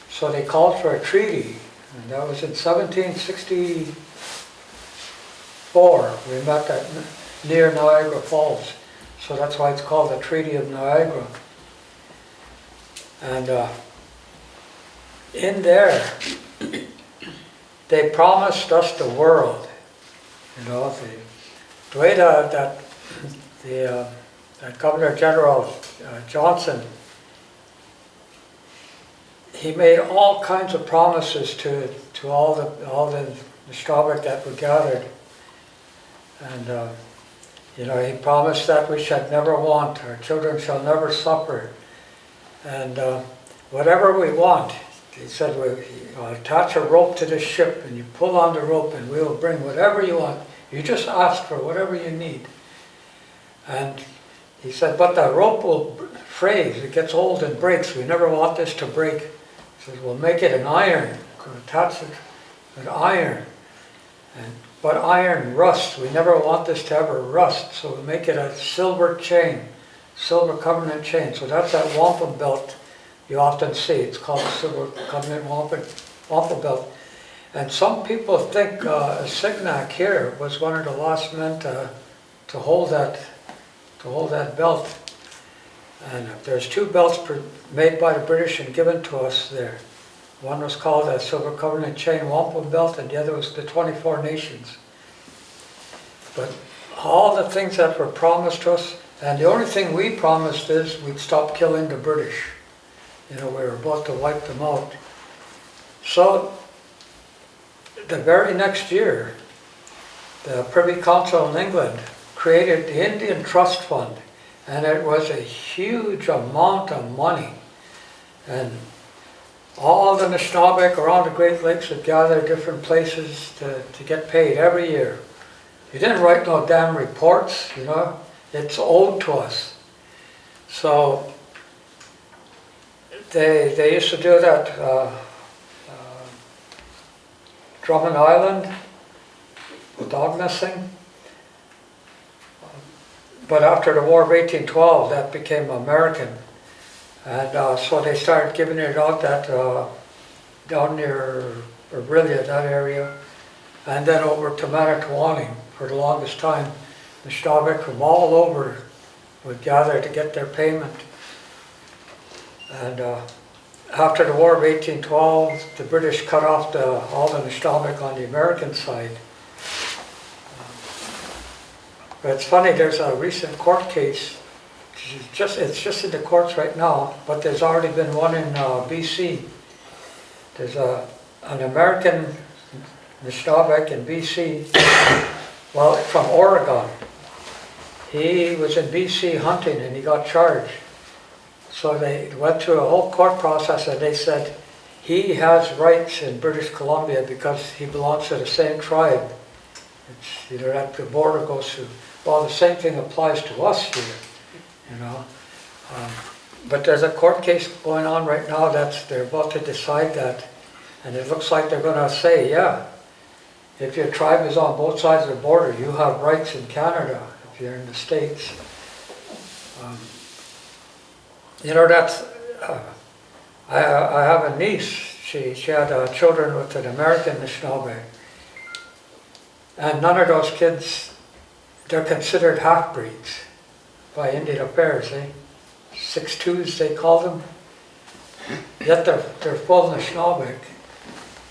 So they called for a treaty, and that was in 1764. We met near Niagara Falls, so that's why it's called the Treaty of Niagara. And in there, they promised us the world. You know, the way that Governor General Johnson, he made all kinds of promises to all the Staubach that were gathered. And you know, he promised that we should never want, our children shall never suffer. And whatever we want, he said, we'll attach a rope to the ship and you pull on the rope and we will bring whatever you want. You just ask for whatever you need. And he said, but the rope will frays, it gets old and breaks. We never want this to break. He says, we'll make it an iron, we'll attach it with iron. But iron rusts. We never want this to ever rust. So we'll make it a silver chain, silver covenant chain. So that's that wampum belt you often see. It's called the silver covenant wampum belt. And some people think Signac here was one of the last men to hold that belt. And there's 2 belts made by the British and given to us there. One was called the Silver Covenant Chain Wampum Belt, and the other was the 24 Nations. But all the things that were promised to us, and the only thing we promised is we'd stop killing the British. You know, we were about to wipe them out. So, the very next year, the Privy Council in England created the Indian Trust Fund, and it was a huge amount of money. And all the Nishnawbek around the Great Lakes would gather different places to get paid every year. You didn't write no damn reports, you know, it's owed to us. So they used to do that Drummond Island, Dooganing. But after the War of 1812, that became American. And so they started giving it out that down near Aurelia, that area, and then over to Pitawanakwat for the longest time. The Staubach from all over would gather to get their payment. And after the War of 1812, the British cut off all the Staubach on the American side. But it's funny, there's a recent court case. It's just in the courts right now, but there's already been one in BC. There's an American Staubach in BC, well, from Oregon. He was in BC hunting and he got charged. So they went through a whole court process and they said he has rights in British Columbia because he belongs to the same tribe. It's, you know, that the border goes through. Well, the same thing applies to us here, you know. But there's a court case going on right now they're about to decide that. And it looks like they're going to say, yeah, if your tribe is on both sides of the border, you have rights in Canada if you're in the States. You know, that's, I have a niece, she had children with an American Anishinaabe. And none of those kids, they're considered half-breeds by Indian Affairs, eh? 6'2", they call them. Yet they're full Anishinaabe.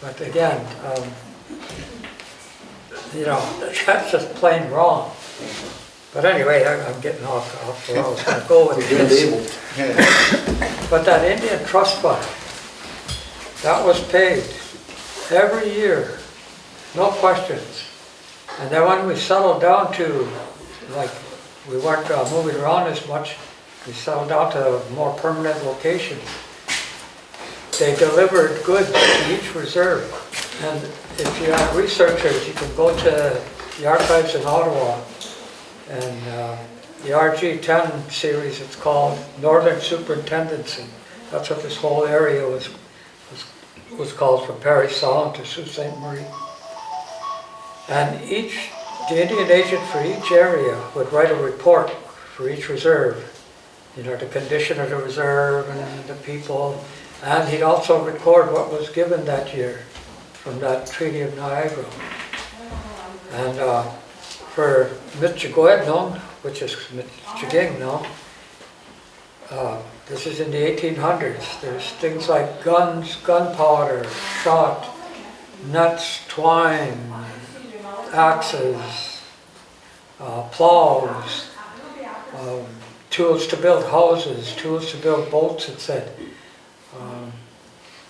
But again, you know, that's just plain wrong. But anyway, I'm getting off where I was going to go with this. But that Indian Trust Fund, that was paid every year, no questions. And then when we settled down to, like, we weren't moving around as much, we settled down to more permanent locations. They delivered goods to each reserve. And if you have researchers, you can go to the archives in Ottawa and the RG10 series, it's called Northern Superintendency. That's what this whole area was called, from Parry Sound to Sault Ste. Marie. And the Indian agent for each area would write a report for each reserve. You know, the condition of the reserve and the people. And he'd also record what was given that year from that Treaty of Niagara. And for Michigoednon, which is Michigang now, this is in the 1800s. There's things like guns, gunpowder, shot, nuts, twine, axes, plows, tools to build houses, tools to build boats, it said.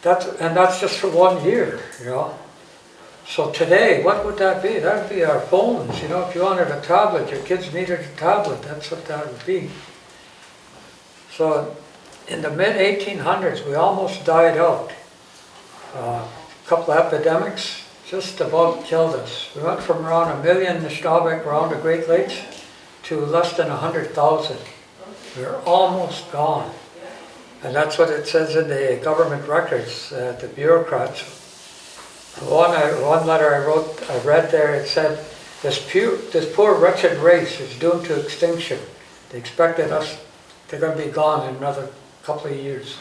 That's just for 1 year, you know. So today, what would that be? That would be our phones, you know. If you wanted a tablet, your kids needed a tablet, that's what that would be. So in the mid-1800s, we almost died out. A couple of epidemics just about killed us. We went from around 1 million Anishinaabe around the Great Lakes to less than 100,000. We're almost gone. And that's what it says in the government records, the bureaucrats. One letter I read there, it said, this poor wretched race is doomed to extinction. They expected us, they're going to be gone in another couple of years.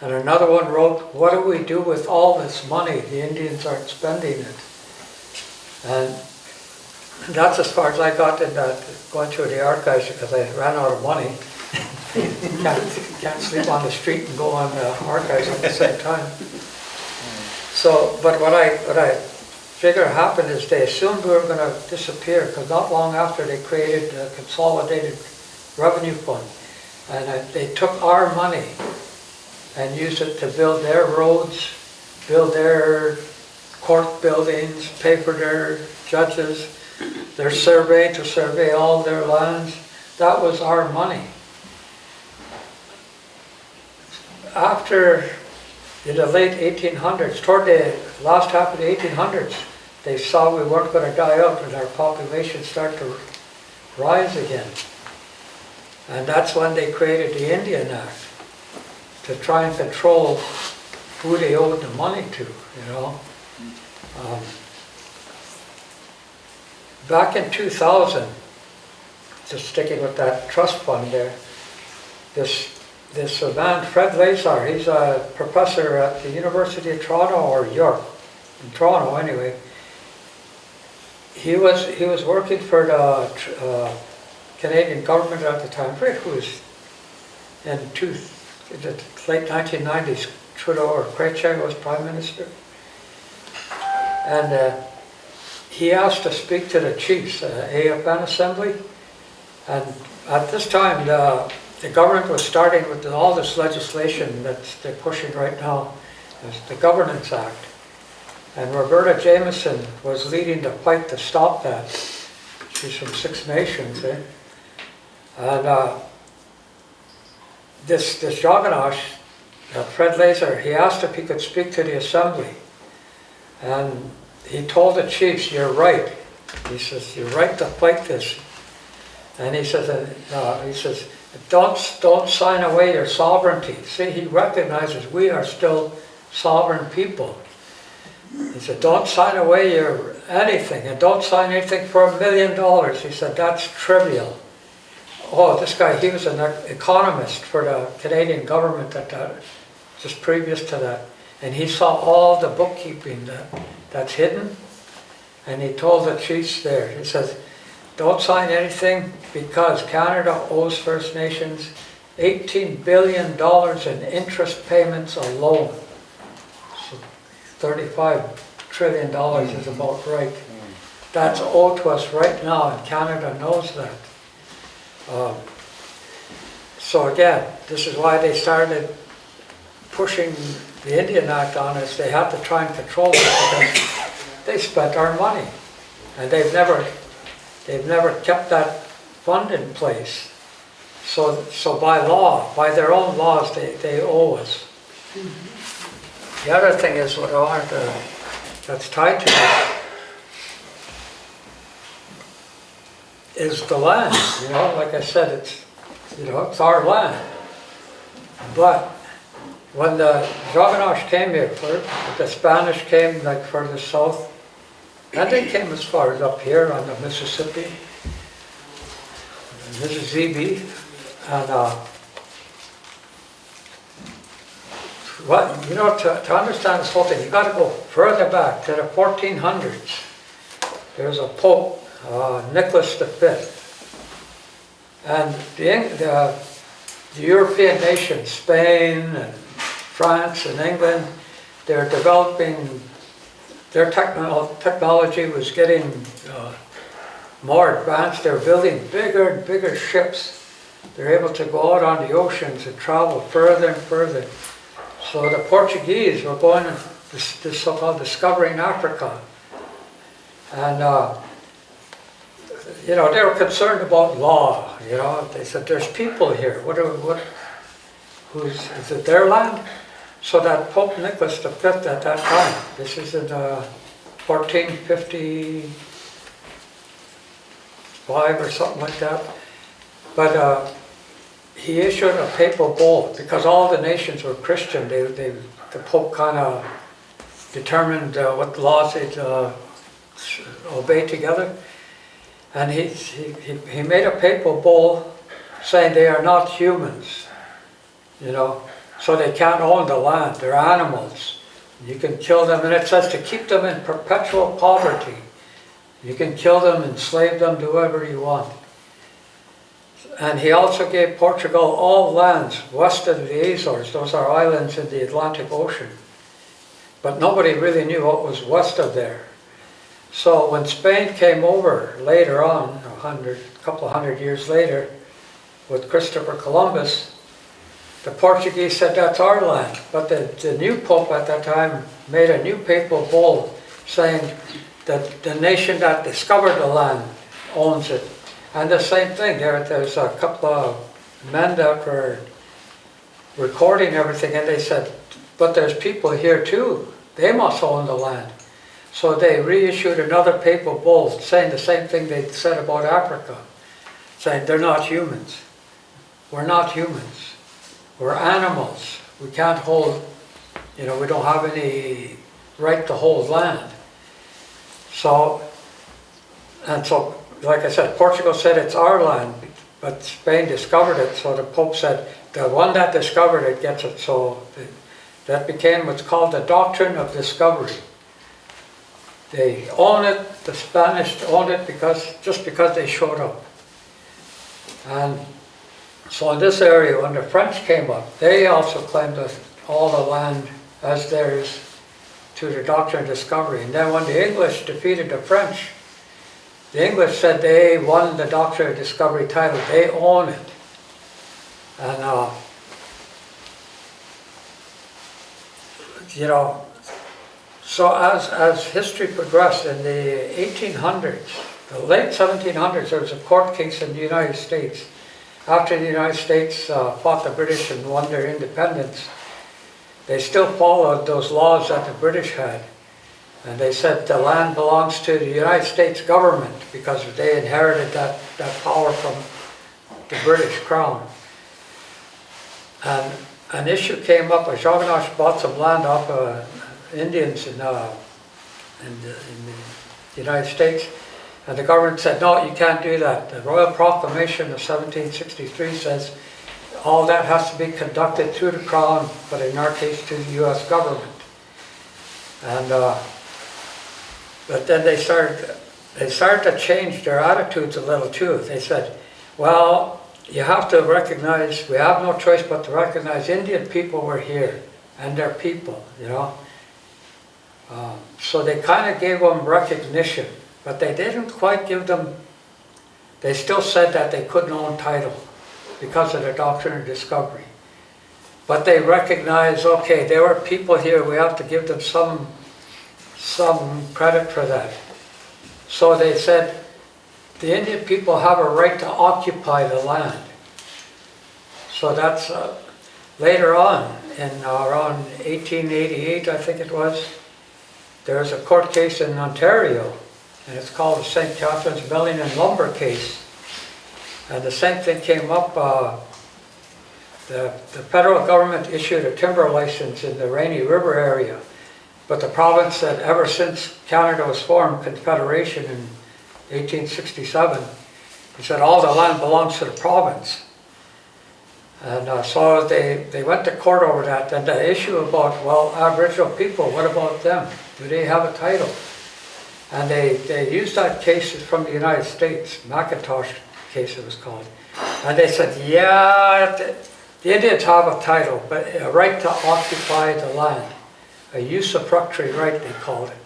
And another one wrote, what do we do with all this money? The Indians aren't spending it. And that's as far as I got in that, going through the archives, because I ran out of money. Can't sleep on the street and go on the archives at the same time. So, but what I figure happened is they assumed we were going to disappear, because not long after they created a consolidated revenue fund. And they took our money and used it to build their roads, build their court buildings, pay for their judges, their survey, to survey all their lands. That was our money. After in the late 1800s, toward the last half of the 1800s, they saw we weren't going to die out and our population started to rise again. And that's when they created the Indian Act, to try and control who they owed the money to, you know. Um, Back in 2000, just sticking with that trust fund there, this man, Fred Lazar, he's a professor at the University of Toronto, or York, in Toronto anyway. He was working for the Canadian government at the time. I forget who was in the late 1990s, Trudeau or Krejcik was Prime Minister. And he asked to speak to the chiefs, AFN Assembly. And at this time, the government was starting with all this legislation that they're pushing right now, the Governance Act. And Roberta Jameson was leading the fight to stop that. She's from Six Nations, eh? And this Joganash, Fred Lazar, he asked if he could speak to the assembly. And he told the chiefs, "You're right." He says, "You're right to fight this." And he says, don't sign away your sovereignty. See, he recognizes we are still sovereign people. He said, "Don't sign away your anything, and don't sign anything for $1 million." He said, "That's trivial." Oh, this guy, he was an economist for the Canadian government just previous to that. And he saw all the bookkeeping that's hidden. And he told the chiefs there, he says, "Don't sign anything because Canada owes First Nations $18 billion in interest payments alone." So $35 trillion is about right. That's owed to us right now, and Canada knows that. So again, this is why they started pushing the Indian Act on us. They had to try and control it because they spent our money, and they've never kept that fund in place. So by law, by their own laws, they owe us. The other thing is what I wanted to, that's tied to this, is the land. You know, like I said, it's our land. But when the Joganash came here, the Spanish came like further south, and they came as far as up here on the Mississippi, and to understand this whole thing, you got to go further back to the 1400s. There's a Pope, Nicholas V, and the European nations, Spain and France and England, they're developing. Their technology was getting more advanced. They're building bigger and bigger ships. They're able to go out on the oceans and travel further and further. So the Portuguese were going this so-called discovering Africa. And, they were concerned about law. They said, "There's people here. Is it their land?" So that Pope Nicholas V at that time, this is in 1455 or something like that, but he issued a papal bull because all the nations were Christian. The Pope kind of determined what laws they'd obey together, and he made a papal bull saying they are not humans, So they can't own the land, they're animals. You can kill them, and it says to keep them in perpetual poverty. You can kill them, enslave them, do whatever you want. And he also gave Portugal all lands west of the Azores. Those are islands in the Atlantic Ocean. But nobody really knew what was west of there. So when Spain came over later on, a couple of hundred years later, with Christopher Columbus, the Portuguese said, "That's our land." But the new Pope at that time made a new papal bull saying that the nation that discovered the land owns it. And the same thing, there's a couple of men that were recording everything, and they said, "But there's people here too. They must own the land." So they reissued another papal bull saying the same thing they said about Africa, saying they're not humans. We're not humans. We're animals. We can't hold, we don't have any right to hold land. So, and so, like I said, Portugal said it's our land, but Spain discovered it, so the Pope said, the one that discovered it gets it, so that became what's called the Doctrine of Discovery. They own it, the Spanish owned it just because they showed up. And so in this area, when the French came up, they also claimed all the land as theirs to the Doctrine of Discovery. And then when the English defeated the French, the English said they won the Doctrine of Discovery title, they own it. And, you know, so as history progressed in the 1800s, the late 1700s, there was a court case in the United States. After the United States fought the British and won their independence, they still followed those laws that the British had. And they said the land belongs to the United States government because they inherited that power from the British Crown. And an issue came up, a Joganosh bought some land off Indians in the United States, and the government said, no, you can't do that. The Royal Proclamation of 1763 says all that has to be conducted through the Crown, but in our case to the US government. And but then they started to change their attitudes a little too. They said, well, you have to recognize, we have no choice but to recognize Indian people were here, and their people, you know. So they kind of gave them recognition, but they didn't quite give them, they still said that they couldn't own title because of the Doctrine of Discovery. But they recognized, okay, there were people here, we have to give them some credit for that. So they said, the Indian people have a right to occupy the land. So that's later on, in around 1888, I think it was, there was a court case in Ontario, and it's called the St. Catharines Milling and Lumber case. And the same thing came up, the federal government issued a timber license in the Rainy River area, but the province said ever since Canada was formed, Confederation in 1867, he said all the land belongs to the province. And so they went to court over that. And the issue about, well, Aboriginal people, what about them? Do they have a title? And they used that case from the United States, McIntosh case it was called. And they said, yeah, the Indians have a title, but a right to occupy the land. A usufructuary right, they called it.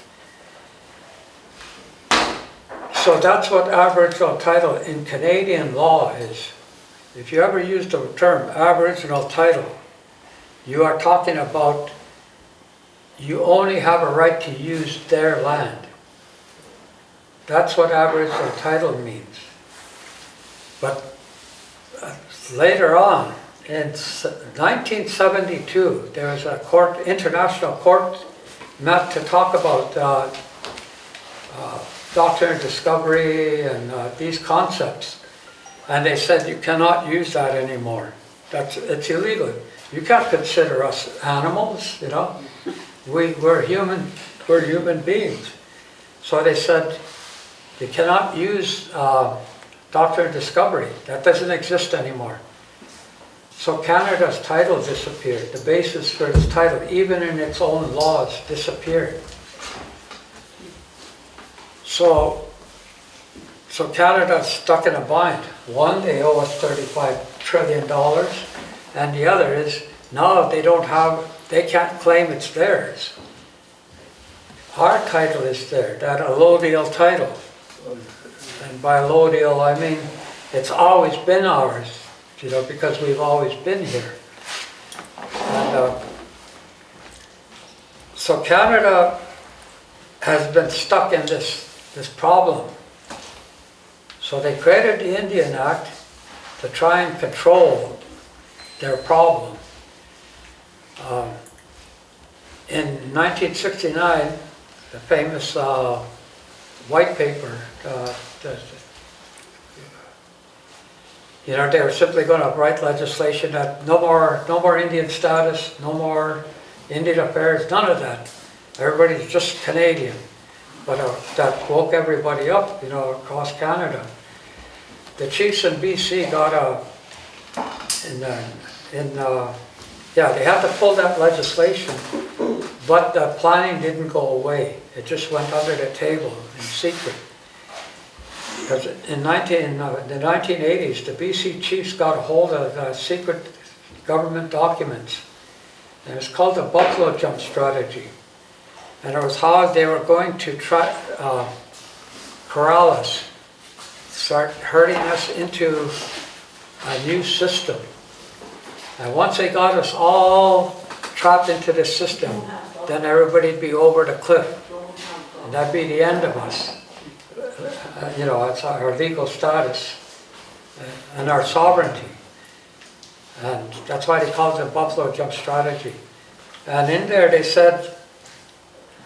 So that's what Aboriginal title in Canadian law is. If you ever use the term Aboriginal title, you are talking about you only have a right to use their land. That's what Aboriginal title means. But later on, in 1972, there was a court, international court, met to talk about Doctrine of Discovery and these concepts. And they said you cannot use that anymore. It's illegal. You can't consider us animals, you know. We're human beings. So they said you cannot use Doctrine of Discovery. That doesn't exist anymore. So Canada's title disappeared. The basis for its title, even in its own laws, disappeared. So Canada's stuck in a bind. One, they owe us $35 trillion, and the other is now they can't claim it's theirs. Our title is there, that allodial title. And by allodial I mean it's always been ours, you know, because we've always been here. And so Canada has been stuck in this problem. So they created the Indian Act to try and control their problem. In 1969, the famous white paper, you know, they were simply going to write legislation that no more Indian status, no more Indian affairs, none of that. Everybody's just Canadian. but that woke everybody up, you know, across Canada. The chiefs in BC got they had to pull that legislation, but the planning didn't go away. It just went under the table in secret. Because in the 1980s, the BC chiefs got a hold of secret government documents. And it was called the Buffalo Jump Strategy. And it was how they were going to try corral us, start herding us into a new system. And once they got us all trapped into this system, then everybody'd be over the cliff. And that'd be the end of us. You know, it's our legal status and our sovereignty. And that's why they call it the Buffalo Jump Strategy. And in there they said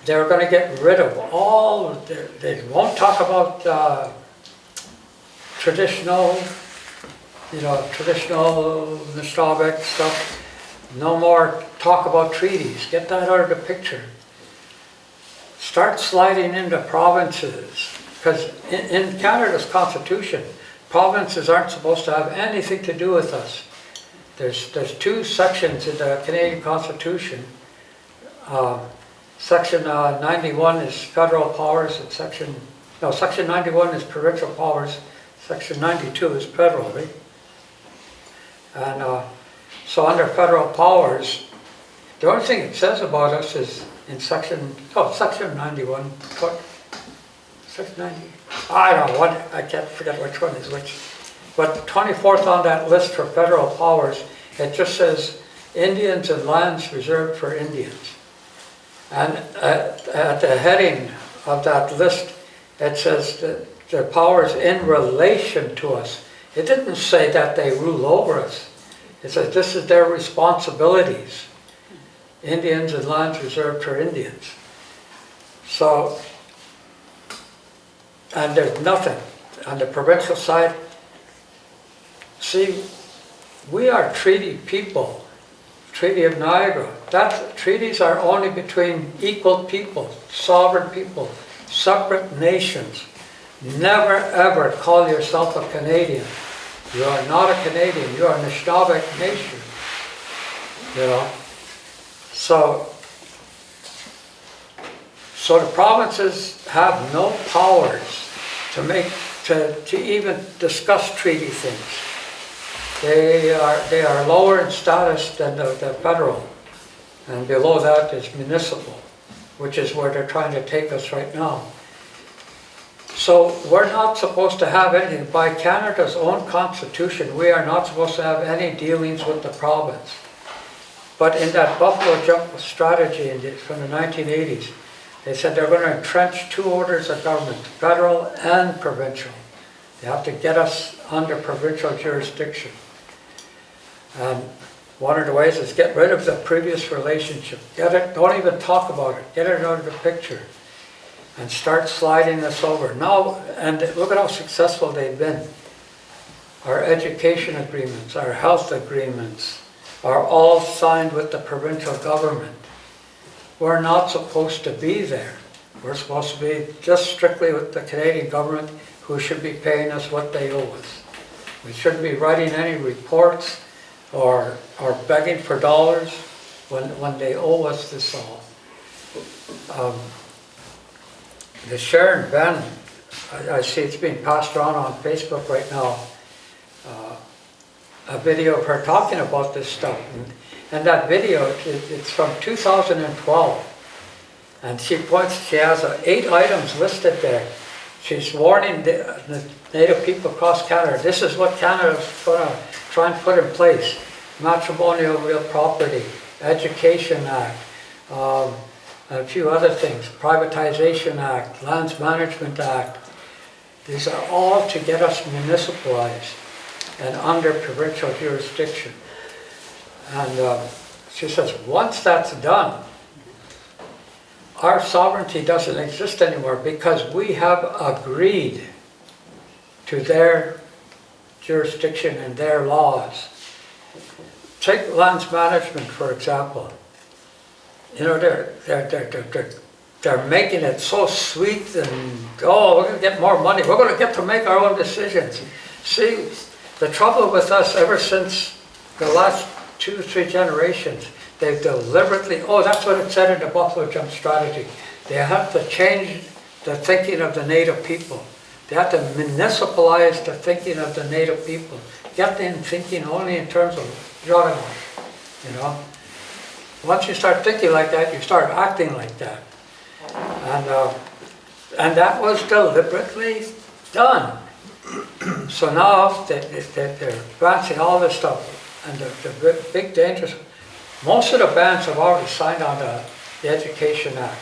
they were going to get rid of all, they won't talk about traditional Nishnawbek stuff. No more talk about treaties. Get that out of the picture. Start sliding into provinces. Because in Canada's Constitution, provinces aren't supposed to have anything to do with us. There's two sections in the Canadian Constitution. Section 91 is federal powers, and Section 91 is provincial powers. Section 92 is federal, right? And so under federal powers, the only thing it says about us is in Section 91. Section 90. I don't know, I can't forget which one is which. But 24th on that list for federal powers, it just says Indians and lands reserved for Indians. And at the heading of that list, it says that the powers in relation to us. It didn't say that they rule over us. It says this is their responsibilities. Indians and lands reserved for Indians. So, and there's nothing on the provincial side. See, we are treaty people. Treaty of Niagara. Treaties are only between equal people, sovereign people, separate nations. Never ever call yourself a Canadian. You are not a Canadian. You are an Anishinaabe nation. You know. So the provinces have no powers to even discuss treaty things. They are lower in status than the federal, and below that is municipal, which is where they're trying to take us right now. So we're not supposed to have anything. By Canada's own constitution, we are not supposed to have any dealings with the province. But in that Buffalo Jump strategy from the 1980s, they said they're going to entrench two orders of government, federal and provincial. They have to get us under provincial jurisdiction. And one of the ways is get rid of the previous relationship. Don't even talk about it. Get it out of the picture. And start sliding this over. Now, and look at how successful they've been. Our education agreements, our health agreements are all signed with the provincial government. We're not supposed to be there. We're supposed to be just strictly with the Canadian government, who should be paying us what they owe us. We shouldn't be writing any reports or begging for dollars when they owe us this all. The Sharon Ben, I see it's being passed around on Facebook right now, a video of her talking about this stuff. And that video, it's from 2012. And she has 8 items listed there. She's warning the Native people across Canada, this is what Canada's going to try and put in place. Matrimonial real property, Education Act, a few other things, Privatization Act, Lands Management Act. These are all to get us municipalized and under provincial jurisdiction. And she says, once that's done, our sovereignty doesn't exist anymore because we have agreed to their jurisdiction and their laws. Take lands management, for example. You know, they're they're making it so sweet and, oh, we're going to get more money. We're going to get to make our own decisions. See, the trouble with us ever since the last 2 or 3 generations, they've deliberately, oh, that's what it said in the Buffalo Jump strategy. They have to change the thinking of the native people. They have to municipalize the thinking of the native people. Get them thinking only in terms of Dooganing, you know. Once you start thinking like that, you start acting like that. And that was deliberately done. So now they're advancing all this stuff. And the big dangers, most of the bands have already signed on the Education Act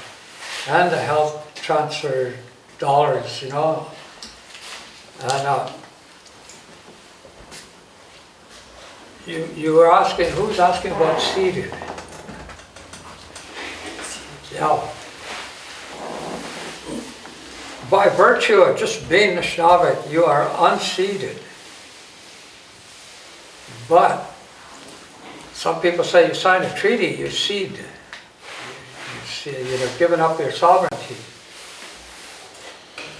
and the health transfer dollars, you know. And you were asking, who's asking about seeded? Yeah. By virtue of just being a Slavik, you are unseeded. But some people say you sign a treaty, you cede. You're giving up your sovereignty.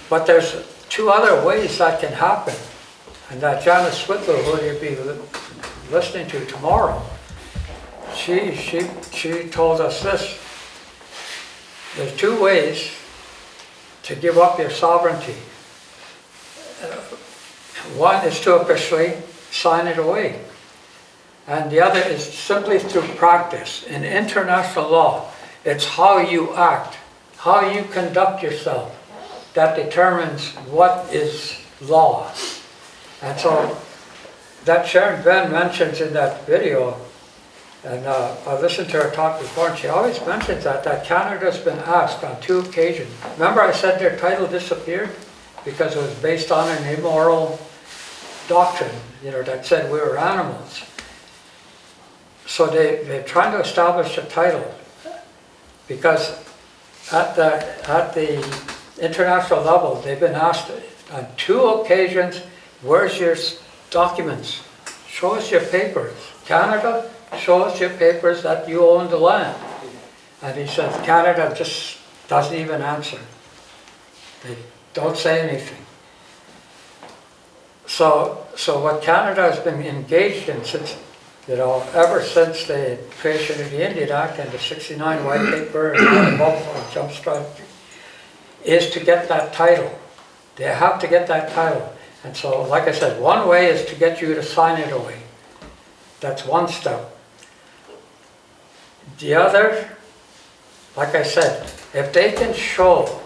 But there's 2 other ways that can happen. And that Janice Whitlow, who you'll be listening to tomorrow, she told us this. There's 2 ways to give up your sovereignty. One is to officially sign it away. And the other is simply through practice. In international law, it's how you act, how you conduct yourself, that determines what is law. And so that Sharon Ben mentions in that video, and I listened to her talk before, and she always mentions that Canada's been asked on 2 occasions. Remember I said their title disappeared because it was based on an immoral doctrine, you know, that said we were animals. So they're trying to establish a title because at the international level, they've been asked on 2 occasions, where's your documents? Show us your papers. Canada, show us your papers that you own the land. And he says, Canada just doesn't even answer. They don't say anything. So what Canada has been engaged in since, you know, ever since the creation of the Indian Act and the '69 White Paper and the Buffalo Jump strategy, is to get that title. They have to get that title. And so, like I said, one way is to get you to sign it away. That's one step. The other, like I said, if they can show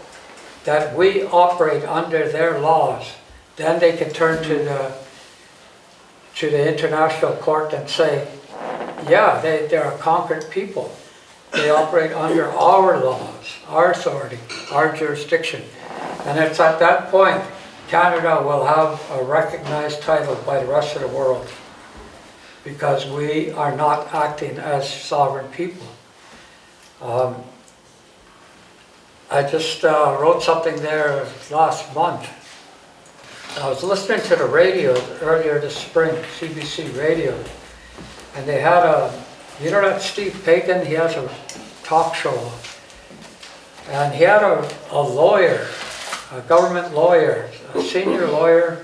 that we operate under their laws, then they can turn to the international court and say, yeah, they're a conquered people. They operate under our laws, our authority, our jurisdiction. And it's at that point Canada will have a recognized title by the rest of the world because we are not acting as sovereign people. I just wrote something there last month. I was listening to the radio earlier this spring, CBC radio, and they had you know that Steve Paikin, he has a talk show, and he had a lawyer, a government lawyer, a senior lawyer,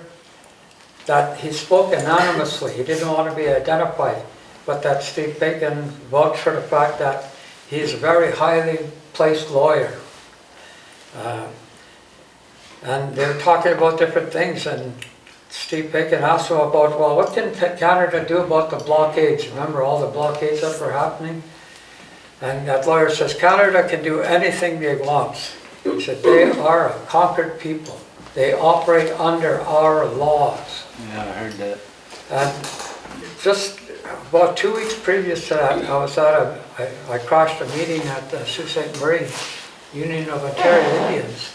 that he spoke anonymously. He didn't want to be identified, but that Steve Paikin vouched for the fact that he's a very highly placed lawyer. And they were talking about different things, and Steve Paikin asked him about, well, what can Canada do about the blockades? Remember all the blockades that were happening? And that lawyer says, Canada can do anything they want. He said, they are a conquered people. They operate under our laws. Yeah, I heard that. And just about 2 weeks previous to that, I crashed a meeting at the Sault Ste. Marie Union of Ontario Indians.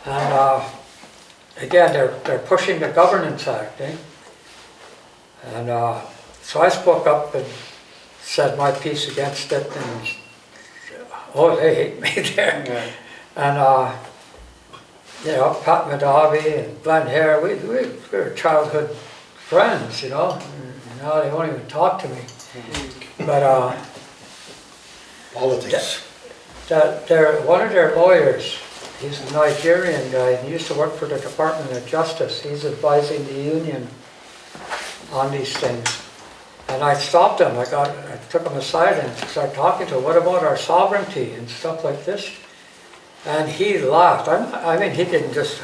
And again, they're pushing the Governance Act, eh? And so I spoke up and said my piece against it, and oh, they hate me there. Yeah. And you know, Pat Madavi and Glenn Hare, we were childhood friends, you know. And now they won't even talk to me. But politics. that one of their lawyers, he's a Nigerian guy, and he used to work for the Department of Justice. He's advising the union on these things. And I stopped him, I took him aside and started talking to him, what about our sovereignty and stuff like this? And he laughed. I mean, he didn't just,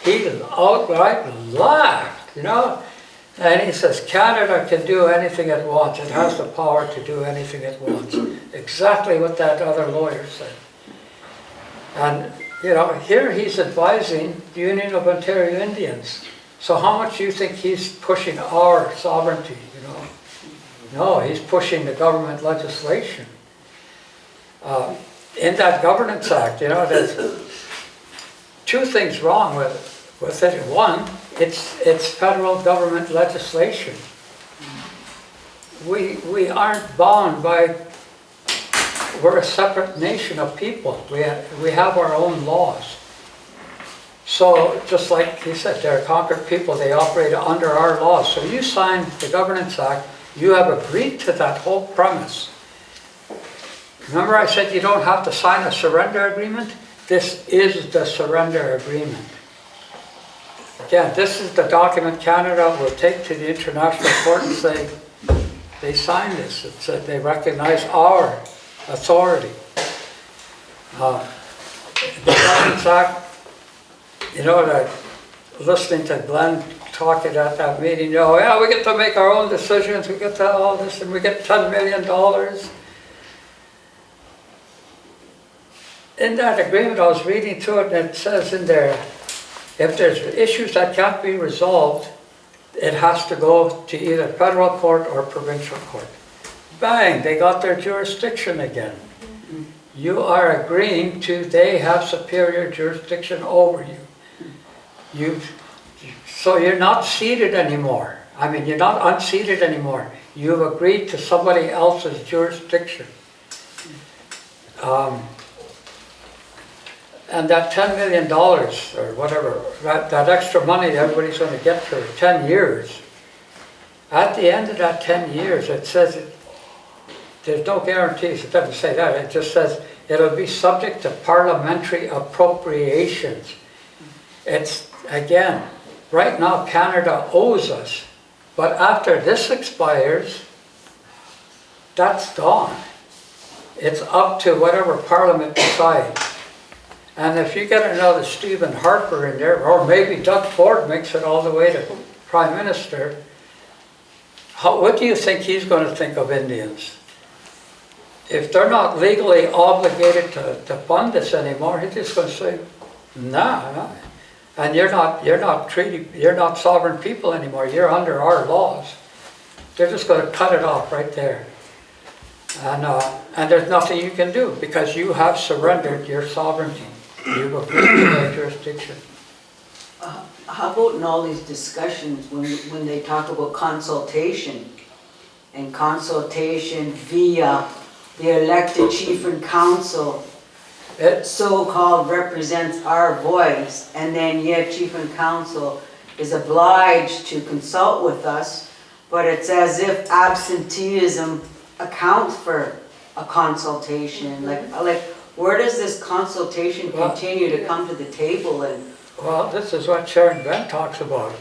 he outright laughed, you know? And he says, Canada can do anything it wants. It has the power to do anything it wants. Exactly what that other lawyer said. And, you know, here he's advising the Union of Ontario Indians. So how much do you think he's pushing our sovereignty, you know? No, he's pushing the government legislation. In that Governance Act, you know, there's two things wrong with it. One, it's federal government legislation. We aren't bound by, we're a separate nation of people. We have our own laws. So just like he said, they're conquered people, they operate under our laws. So you signed the Governance Act, you have agreed to that whole premise. Remember I said you don't have to sign a surrender agreement? This is the surrender agreement. Again, this is the document Canada will take to the International Court and say, they signed this. It said they recognize our authority. The Governance Act, you know, listening to Glenn talking at that meeting, you know, yeah, we get to make our own decisions, we get to all this, and we get $10 million. In that agreement, I was reading through it, and it says in there, if there's issues that can't be resolved, it has to go to either federal court or provincial court. Bang, they got their jurisdiction again. You are agreeing to, they have superior jurisdiction over you. So you're not ceded anymore. I mean, you're not unceded anymore. You've agreed to somebody else's jurisdiction. And that $10 million or whatever, that extra money everybody's going to get for 10 years, at the end of that 10 years, it says, there's no guarantees, it doesn't say that, it just says it'll be subject to parliamentary appropriations. It's, again, right now Canada owes us, but after this expires, that's gone. It's up to whatever Parliament decides. And if you get another Stephen Harper in there, or maybe Doug Ford makes it all the way to Prime Minister, what do you think he's going to think of Indians? If they're not legally obligated to fund this anymore, he's just going to say, nah. And you're not sovereign people anymore. You're under our laws. They're just going to cut it off right there. And there's nothing you can do because you have surrendered your sovereignty. You've agreed to their jurisdiction. How about in all these discussions when they talk about consultation and consultation via the elected chief and council, so-called represents our voice, and then yet chief and council is obliged to consult with us, but it's as if absenteeism accounts for a consultation. Like where does this consultation continue to come to the table? And well, this is what Sharon Bent talks about.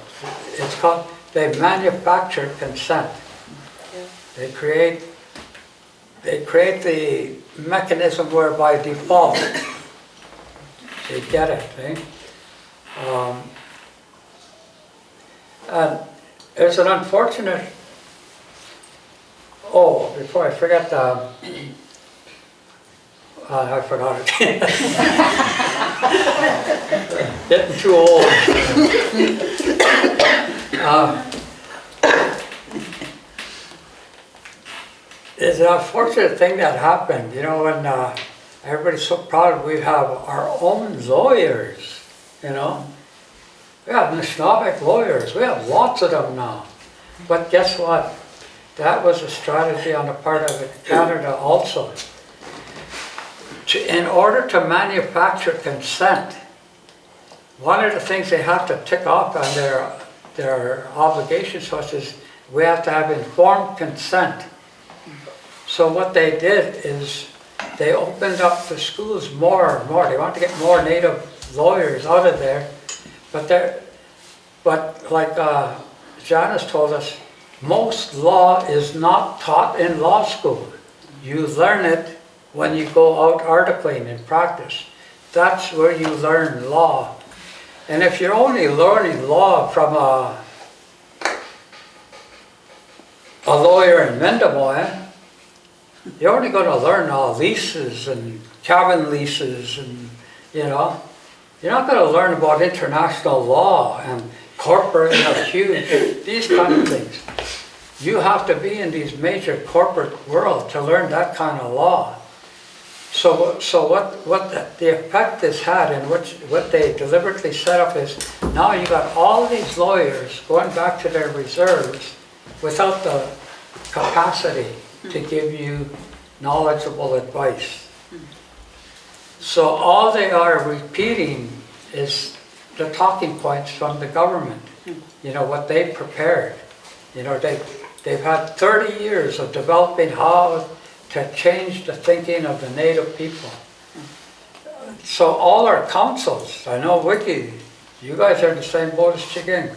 It's called, they manufacture consent. They create the mechanism where by default they get it. Eh? And there's an unfortunate, before I forget, I forgot it. Getting too old. It's an unfortunate thing that happened, you know, when everybody's so proud we have our own lawyers, you know. We have Anishinaabe lawyers, we have lots of them now. But guess what? That was a strategy on the part of Canada also. In order to manufacture consent, one of the things they have to tick off on their obligations to us is we have to have informed consent. So what they did is they opened up the schools more and more. They want to get more native lawyers out of there. But like Janice told us, most law is not taught in law school. You learn it when you go out articling in practice. That's where you learn law. And if you're only learning law from a lawyer in Mendemoy, you're only going to learn all leases and cabin leases and, you know. You're not going to learn about international law and corporate, huge, these kind of things. You have to be in these major corporate world to learn that kind of law. So what the effect this had and what they deliberately set up is, now you got all these lawyers going back to their reserves without the capacity to give you knowledgeable advice. So all they are repeating is the talking points from the government, you know, what they prepared. You know, they've had 30 years of developing how to change the thinking of the native people. So all our councils, I know Wiki, you guys are in the same boat as Chiging.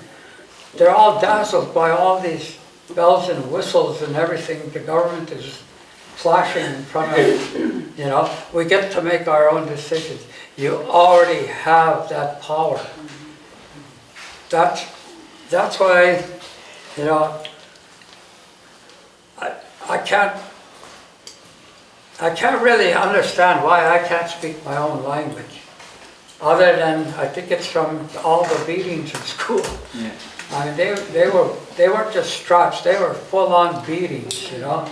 They're all dazzled by all these bells and whistles and everything the government is flashing in front of, you know. We get to make our own decisions. You already have that power. That's why, you know, I can't really understand why I can't speak my own language. Other than, I think it's from all the beatings in school. Yeah. I mean, they weren't just straps, they were full-on beatings, you know.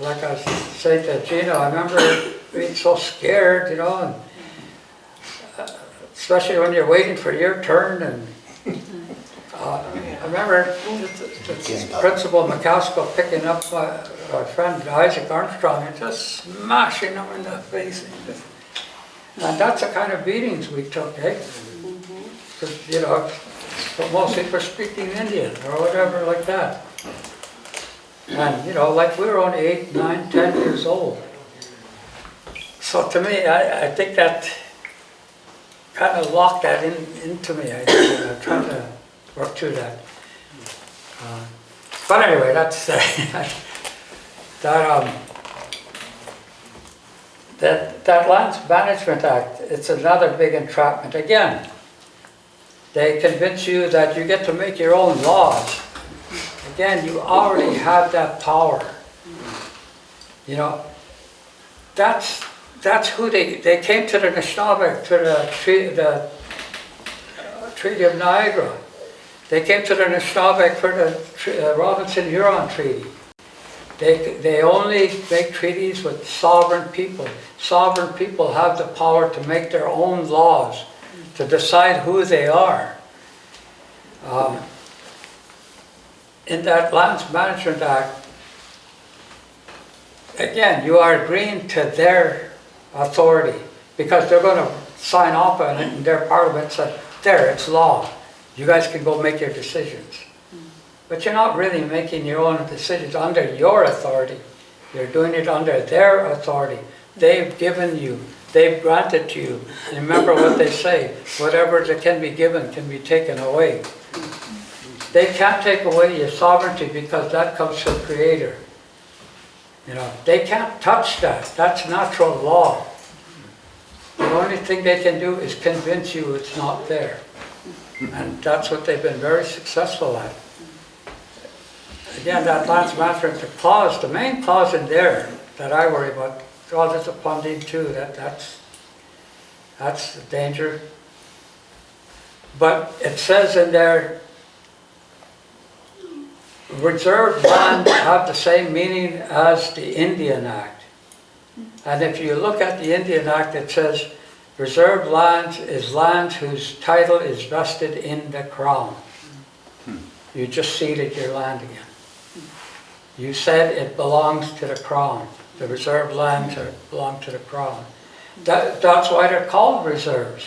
Like I was saying to Gina, I remember being so scared, you know, and especially when you're waiting for your turn. And I remember the Principal McCaskill picking up my friend Isaac Armstrong and just smashing him in the face. And that's the kind of beatings we took, eh? Because, you know, mostly for speaking Indian or whatever like that. And, you know, like we were only 8, 9, 10 years old. So to me, I think that kind of locked that into me. I'm trying to work through that. But anyway, that's that Lands Management Act, it's another big entrapment. Again, they convince you that you get to make your own laws. Again, you already have that power. You know, that's who they came to the Nishnawbe, to the Treaty of Niagara. They came to the Nishnawbe for the Robinson-Huron Treaty. They only make treaties with sovereign people. Sovereign people have the power to make their own laws, to decide who they are. In that Lands Management Act, again, you are agreeing to their authority because they're going to sign off on it and their parliament said, there, it's law. You guys can go make your decisions. But you're not really making your own decisions under your authority. You're doing it under their authority. They've given you, they've granted to you. And remember what they say, whatever that can be given can be taken away. They can't take away your sovereignty because that comes from the Creator. You know, they can't touch that. That's natural law. The only thing they can do is convince you it's not there. And that's what they've been very successful at. Again, that Lands Management clause, the main clause in there that I worry about, well, there's a funding too, that's the danger. But it says in there, reserved lands have the same meaning as the Indian Act. And if you look at the Indian Act, it says, reserved lands is lands whose title is vested in the Crown. You just ceded your land again. You said it belongs to the Crown. The reserved lands belong to the Crown. That's why they're called reserves.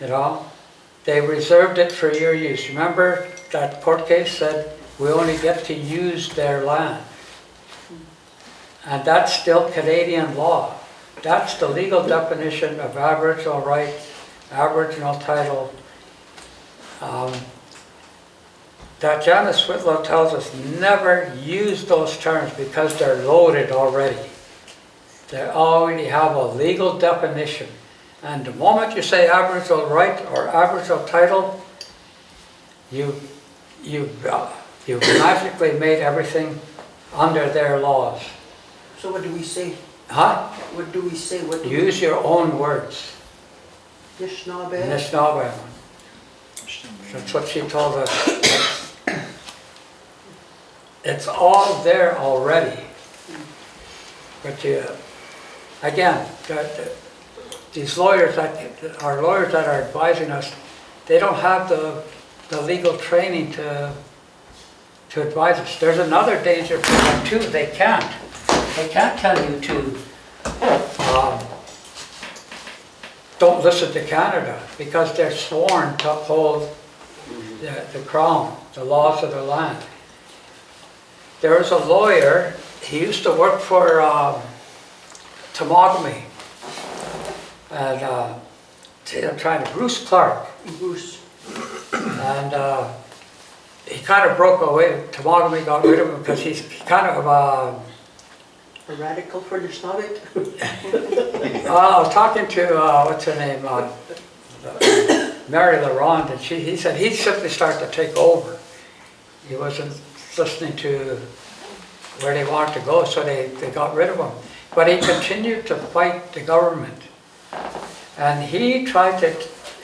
You know, they reserved it for your use. Remember that court case said we only get to use their land. And that's still Canadian law. That's the legal definition of Aboriginal rights, Aboriginal title. That Janice Whitlow tells us never use those terms because they're loaded already. They already have a legal definition. And the moment you say Aboriginal right or Aboriginal title, you've magically made everything under their laws. So what do we say? Huh? What do we say? What do Use your own words. Nishnawbe? Nishnawbe. That's what she told us. It's all there already. But again, these lawyers our lawyers that are advising us, they don't have the legal training to advise us. There's another danger for them too. They can't tell you to don't listen to Canada because they're sworn to uphold the Crown, the laws of the land. There was a lawyer, he used to work for Temagami, and I'm trying to, Bruce Clark. Bruce. And he kind of broke away, Temagami got rid of him because he's kind of a radical for Nishnawbe? I was talking to, what's her name, Mary LaRonde, and he said he simply started to take over. He wasn't listening to where they wanted to go, so they got rid of him. But he continued to fight the government. And he tried to,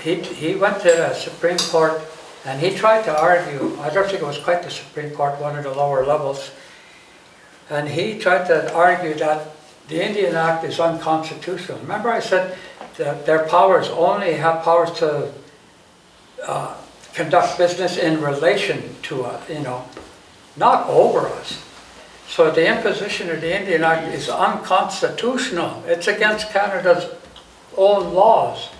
he went to the Supreme Court and he tried to argue, I don't think it was quite the Supreme Court, one of the lower levels, and he tried to argue that the Indian Act is unconstitutional. Remember I said that their powers only have powers to conduct business in relation to us, not over us. So the imposition of the Indian Act is unconstitutional. It's against Canada's own laws.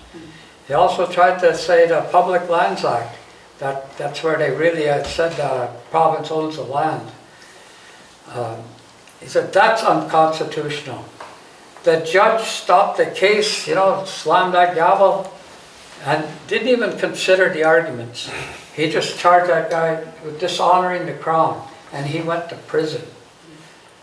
He also tried to say the Public Lands Act, that's where they really had said the province owns the land. He said that's unconstitutional. The judge stopped the case, slammed that gavel, and didn't even consider the arguments. He just charged that guy with dishonoring the Crown, and he went to prison.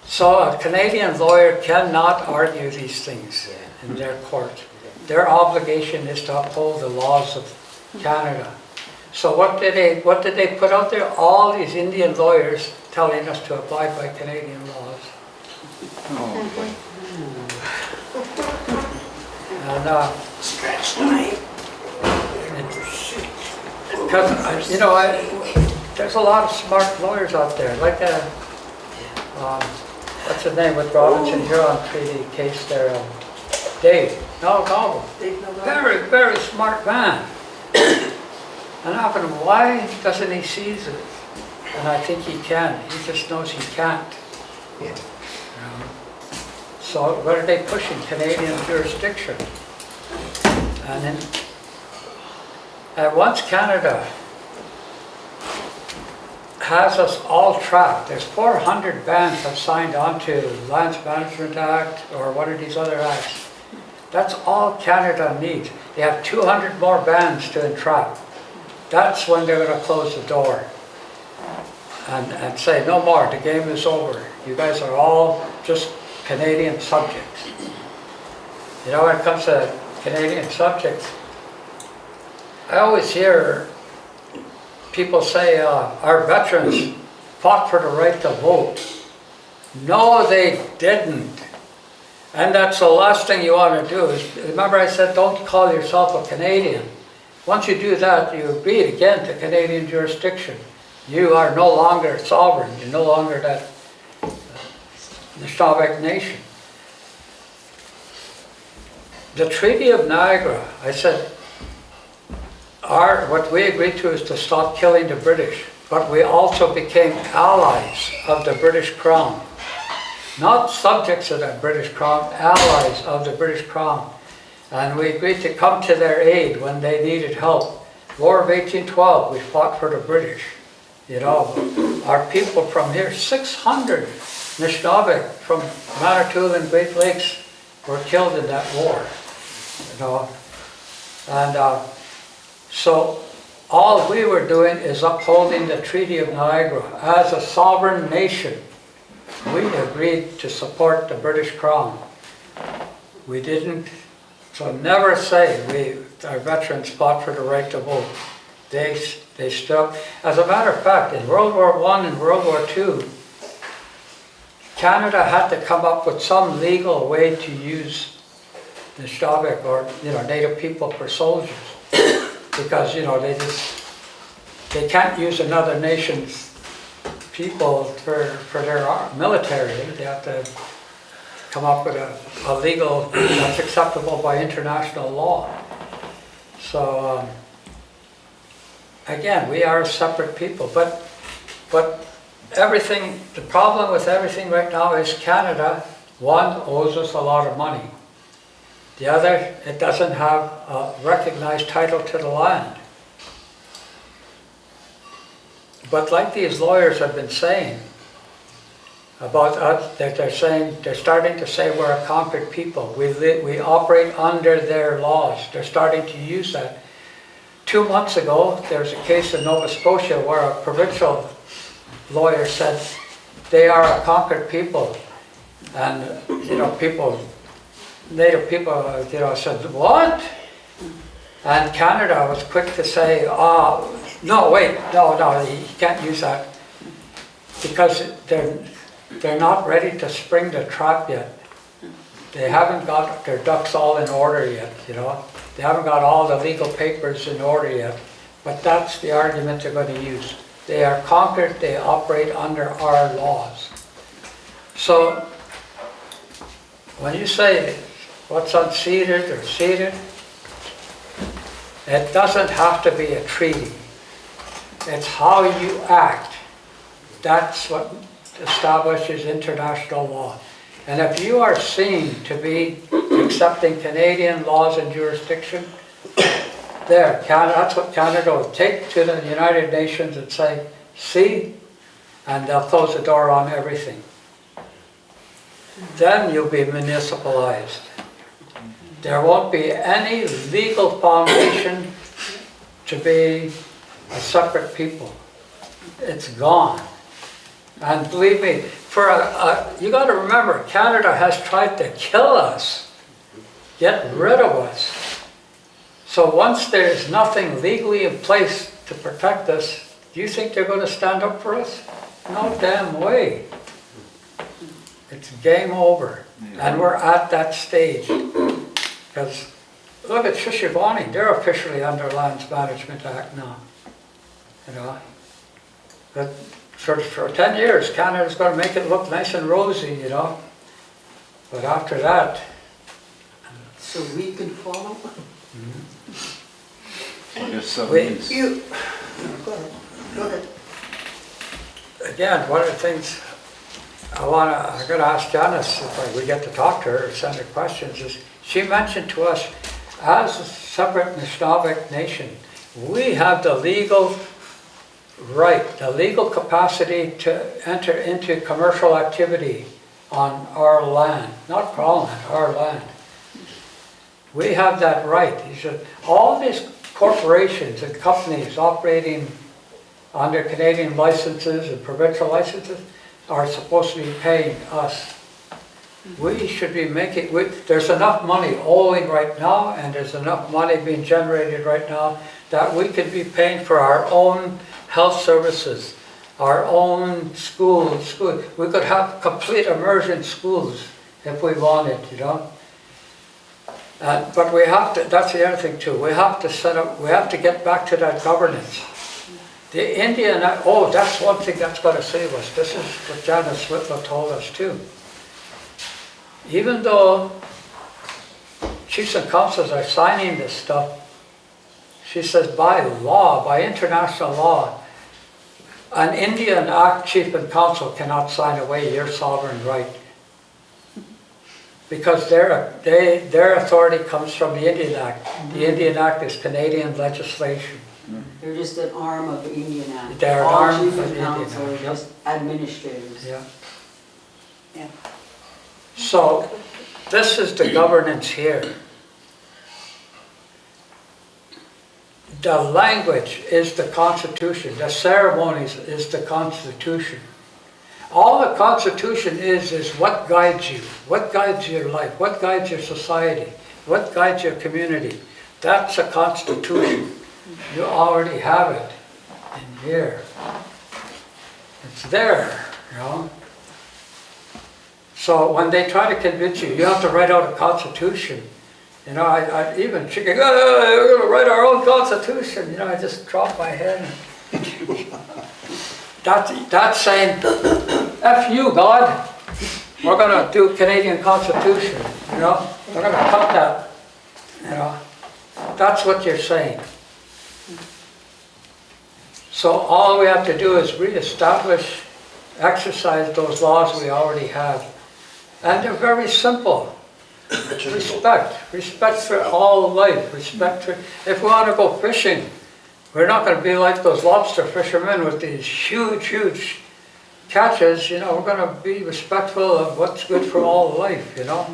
So a Canadian lawyer cannot argue these things in their court. Their obligation is to uphold the laws of Canada. So what did they put out there? All these Indian lawyers telling us to abide by Canadian laws. And Stretch time. because there's a lot of smart lawyers out there, like what's his name with Robinson Huron Treaty case there, Dave Nalgabo. Very, very smart man. And I asked him, why doesn't he seize it? And I think he can. He just knows he can't. Yeah. So what are they pushing? Canadian jurisdiction. And then, once Canada has us all tracked, there's 400 bands that signed on to Lands Management Act or one of these other acts. That's all Canada needs. They have 200 more bands to entrap. That's when they're going to close the door and say, no more, the game is over. You guys are all just Canadian subjects. When it comes to Canadian subjects, I always hear people say our veterans fought for the right to vote. No, they didn't. And that's the last thing you want to do. Remember I said don't call yourself a Canadian. Once you do that, you agree again to Canadian jurisdiction. You are no longer sovereign. You're no longer that Nishnawbe nation. The Treaty of Niagara, I said, what we agreed to is to stop killing the British, but we also became allies of the British Crown. Not subjects of the British Crown, allies of the British Crown. And we agreed to come to their aid when they needed help. War of 1812, we fought for the British. Our people from here, 600 Nishnawbeg from Manitoulin and Great Lakes were killed in that war, you know. And so all we were doing is upholding the Treaty of Niagara. As a sovereign nation, we agreed to support the British Crown. We didn't, so never say our veterans fought for the right to vote. They stuck. As a matter of fact, in World War I and World War II, Canada had to come up with some legal way to use Nishnawbeg or, you know, Native people for soldiers. Because, you know, they can't use another nation's people for their military. They have to come up with a legal that's acceptable by international law. So, again, we are a separate people, but everything, the problem with everything right now is Canada, one, owes us a lot of money. The other, it doesn't have a recognized title to the land. But like these lawyers have been saying about us, that they're starting to say we're a conquered people. We operate under their laws. They're starting to use that. 2 months ago, there was a case in Nova Scotia where a provincial lawyer said they are a conquered people. And, you know, Native people, you know, said, what? And Canada was quick to say, no, wait, no, you can't use that. Because they're not ready to spring the trap yet. They haven't got their ducks all in order yet, you know. They haven't got all the legal papers in order yet. But that's the argument they're going to use. They are conquered, they operate under our laws. So, when you say what's unceded or ceded, it doesn't have to be a treaty. It's how you act. That's what establishes international law. And if you are seen to be accepting Canadian laws and jurisdiction, that's what Canada will take to the United Nations and say, see, and they'll close the door on everything. Then you'll be municipalized. There won't be any legal foundation to be a separate people. It's gone. And believe me, you got to remember, Canada has tried to kill us, get rid of us. So once there's nothing legally in place to protect us, do you think they're going to stand up for us? No damn way. It's game over. And we're at that stage. Because look at Shushabani, they're officially under Lands Management Act now. You know, but for 10 years, Canada's going to make it look nice and rosy, you know. But after that... So we can follow? I guess so. Go ahead. Again, one of the things I'm going to ask Janice, if we get to talk to her or send her questions, is she mentioned to us, as a separate Nishnawbeg nation, we have the legal right, the legal capacity to enter into commercial activity on our land, not Crown land, our land. We have that right. He said, all these corporations and companies operating under Canadian licenses and provincial licenses are supposed to be paying us. We should be making, there's enough money owing right now, and there's enough money being generated right now that we could be paying for our own health services, our own schools. We could have complete immersion schools if we wanted, you know. But we have to, that's the other thing too, we have to get back to that governance. The Indian, that's one thing that's going to save us. This is what Janice Whitlow told us too. Even though chiefs and councils are signing this stuff, she says by law, by international law, an Indian chief and council cannot sign away your sovereign right. Because their authority comes from the Indian Act. The Indian Act is Canadian legislation. They're just an arm of the Indian Act. They're an All arm chief of and the Indian council are Act, just administrators. Yeah. Yeah. So this is the governance here. The language is the Constitution. The ceremonies is the Constitution. All the Constitution is what guides you, what guides your life, what guides your society, what guides your community. That's a Constitution. You already have it in here. It's there, you know. So when they try to convince you, you have to write out a Constitution. You know, I even chicken, we're going to write our own Constitution. You know, I just drop my head. That's saying, F you, God. We're going to do Canadian Constitution, you know. We're going to cut that, you know. That's what you're saying. So all we have to do is re-establish, exercise those laws we already have. And they're very simple. Respect for all life, respect for, if we want to go fishing, we're not going to be like those lobster fishermen with these huge catches, you know, we're going to be respectful of what's good for all life, you know.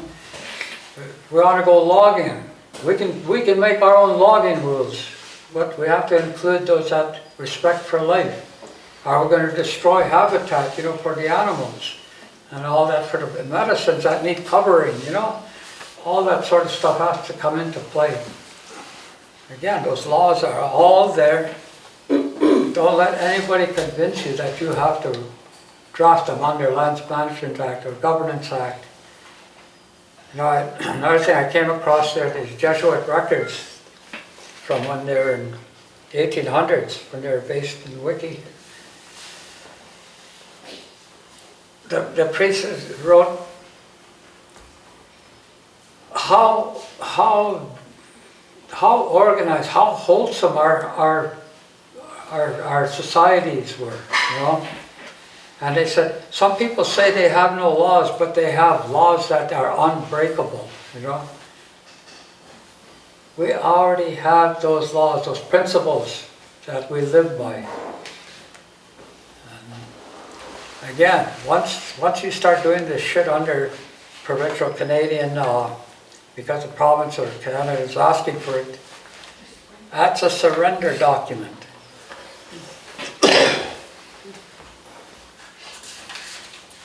If we want to go logging, we can make our own logging rules, but we have to include those that respect for life. Are we going to destroy habitat, you know, for the animals, and all that for the medicines that need covering, you know. All that sort of stuff has to come into play. Again, those laws are all there. Don't let anybody convince you that you have to draft them under Lands Management Act or Governance Act. You know, another thing I came across there, these Jesuit records from when they were in the 1800s, when they were based in Wiki. The priests wrote how organized, how wholesome our societies were, you know. And they said, some people say they have no laws, but they have laws that are unbreakable, you know. We already have those laws, those principles that we live by. And again, once you start doing this shit under provincial Canadian because the province or Canada is asking for it, that's a surrender document.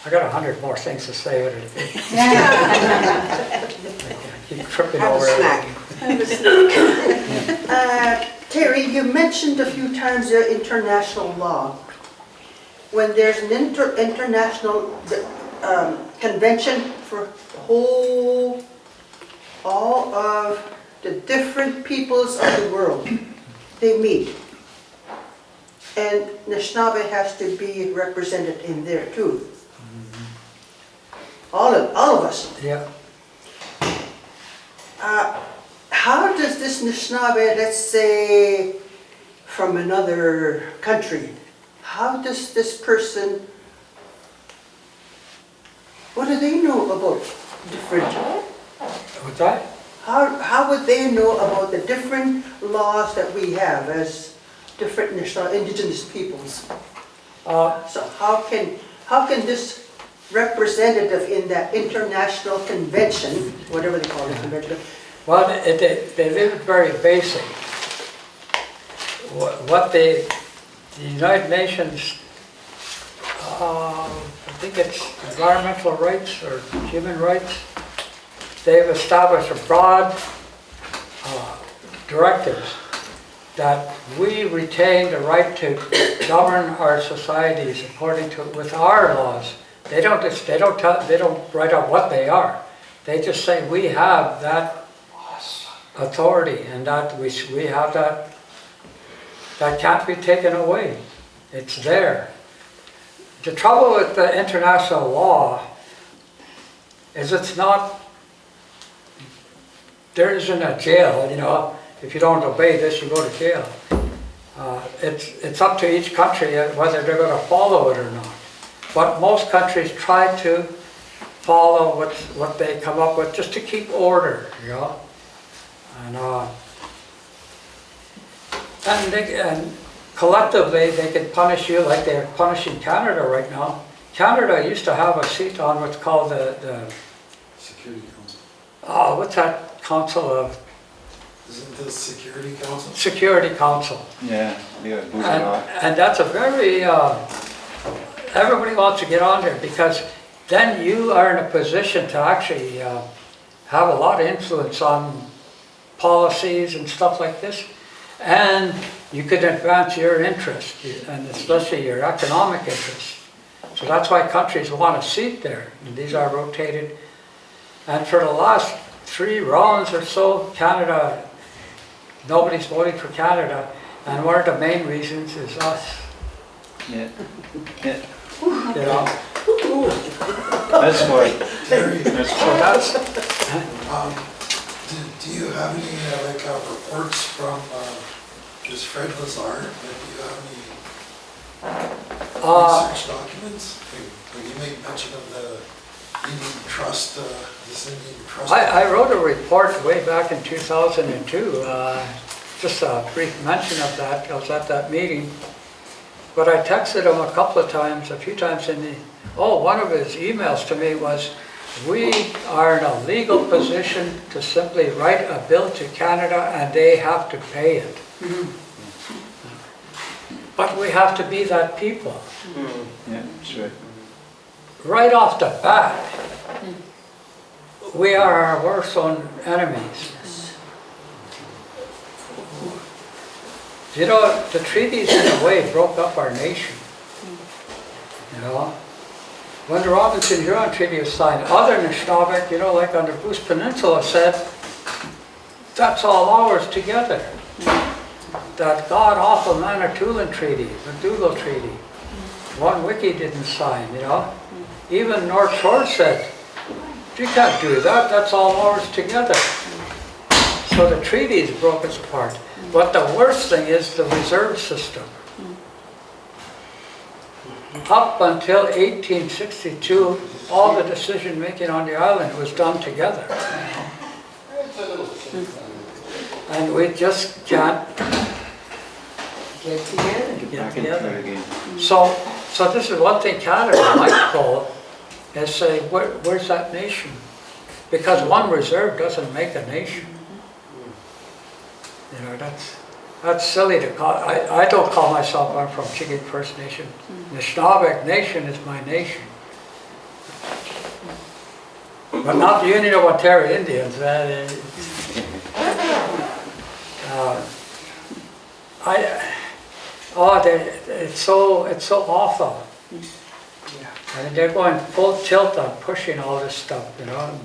I got 100 more things to say, but I keep tripping over it. Terry, you mentioned a few times international law. When there's an international convention for all of the different peoples of the world, they meet. And Anishinaabe has to be represented in there too. All of us. Yeah. How does this Anishinaabe, let's say, from another country, how does this person, what do they know about different? What's that? How would they know about the different laws that we have as different indigenous peoples? So how can this representative in that international convention, whatever they call it, convention? Well, they live it very basic. What the United Nations, I think it's environmental rights or human rights, they've established a broad directives that we retain the right to govern our societies according to with our laws. They don't write out what they are. They just say we have that authority and that we have that. That can't be taken away. It's there. The trouble with the international law is it's not, there isn't a jail, you know, if you don't obey this, you go to jail. It's up to each country whether they're going to follow it or not. But most countries try to follow what they come up with just to keep order, you know. And collectively, they can punish you like they're punishing Canada right now, Canada used to have a seat on what's called the Security Council. what's that council of? Isn't this Security Council? Security Council. Yeah, And that's a very, everybody wants to get on there because then you are in a position to actually have a lot of influence on policies and stuff like this. And you could advance your interest, and especially your economic interest. So that's why countries want a seat there. And these are rotated. And for the last 3 rounds or so, Canada, nobody's voting for Canada. And one of the main reasons is us. Yeah. You know? That's why. Terry, So that's, do you have any reports from this Fred Lazard? Do you have any research documents? Where you make mention of the Indian Trust, this Indian Trust? I wrote a report way back in 2002, just a brief mention of that. I was at that meeting. But I texted him a few times in the, one of his emails to me was, we are in a legal position to simply write a bill to Canada and they have to pay it. But we have to be that people. Yeah, that's right. Right off the bat, we are our worst own enemies. You know, the treaties in a way broke up our nation. You know, when the Robinson-Huron Treaty was signed, other Nishnawbek, you know, like on the Bruce Peninsula said, that's all ours together. That god-awful Manitoulin Treaty, the Dougal Treaty, one wiki didn't sign, you know. Even North Shore said, you can't do that, that's all ours together. So the treaties broke us apart. But the worst thing is the reserve system. Up until 1862, all the decision making on the island was done together. And we just can't Get together. get together. So this is one thing Canada might call, is say, where's that nation? Because one reserve doesn't make a nation. You know, that's silly to call. I don't call myself, I'm from Chigik First Nation. The Nishnawbek Nation is my nation. But not the Union of Ontario Indians. It's so awful. And they're going full tilt on pushing all this stuff, you know.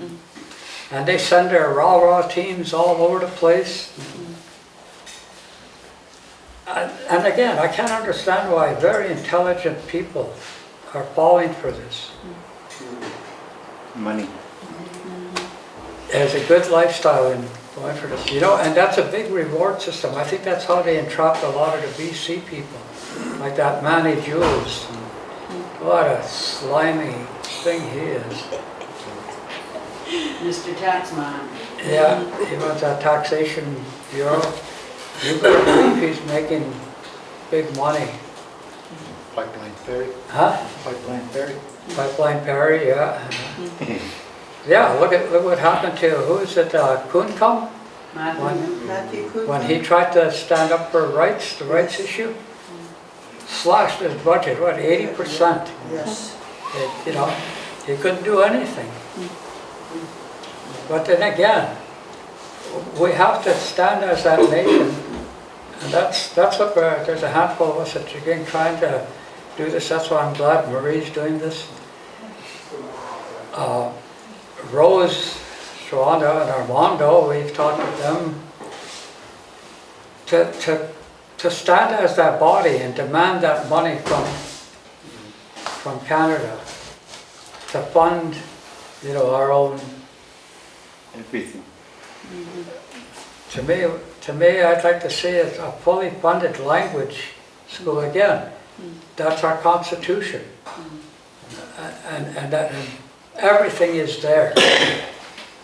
And they send their rah-rah teams all over the place. And again, I can't understand why very intelligent people are falling for this. Money. There's a good lifestyle in going for this, you know, and that's a big reward system. I think that's how they entrapped a lot of the BC people, like that Manny Jules. What a slimy thing he is. Mr. Taxman. Yeah, he runs that taxation bureau. You better believe he's making big money. Pipeline Ferry. Huh? Pipeline Ferry. Pipeline Perry, yeah. Yeah, look what happened to, who is it, Kuncum? Matthew Cook. When he tried to stand up for rights, the rights issue, slashed his budget, what, 80%? Yes. You know, he couldn't do anything. But then again, we have to stand as that nation, and that's what there's a handful of us at Chiging trying to do this. That's why I'm glad Marie's doing this. Rose, Shawanda, and Armando, we've talked with them to stand as that body and demand that money from Canada to fund, you know, our own. Everything. To me, I'd like to see a fully funded language school again. That's our constitution, and everything is there.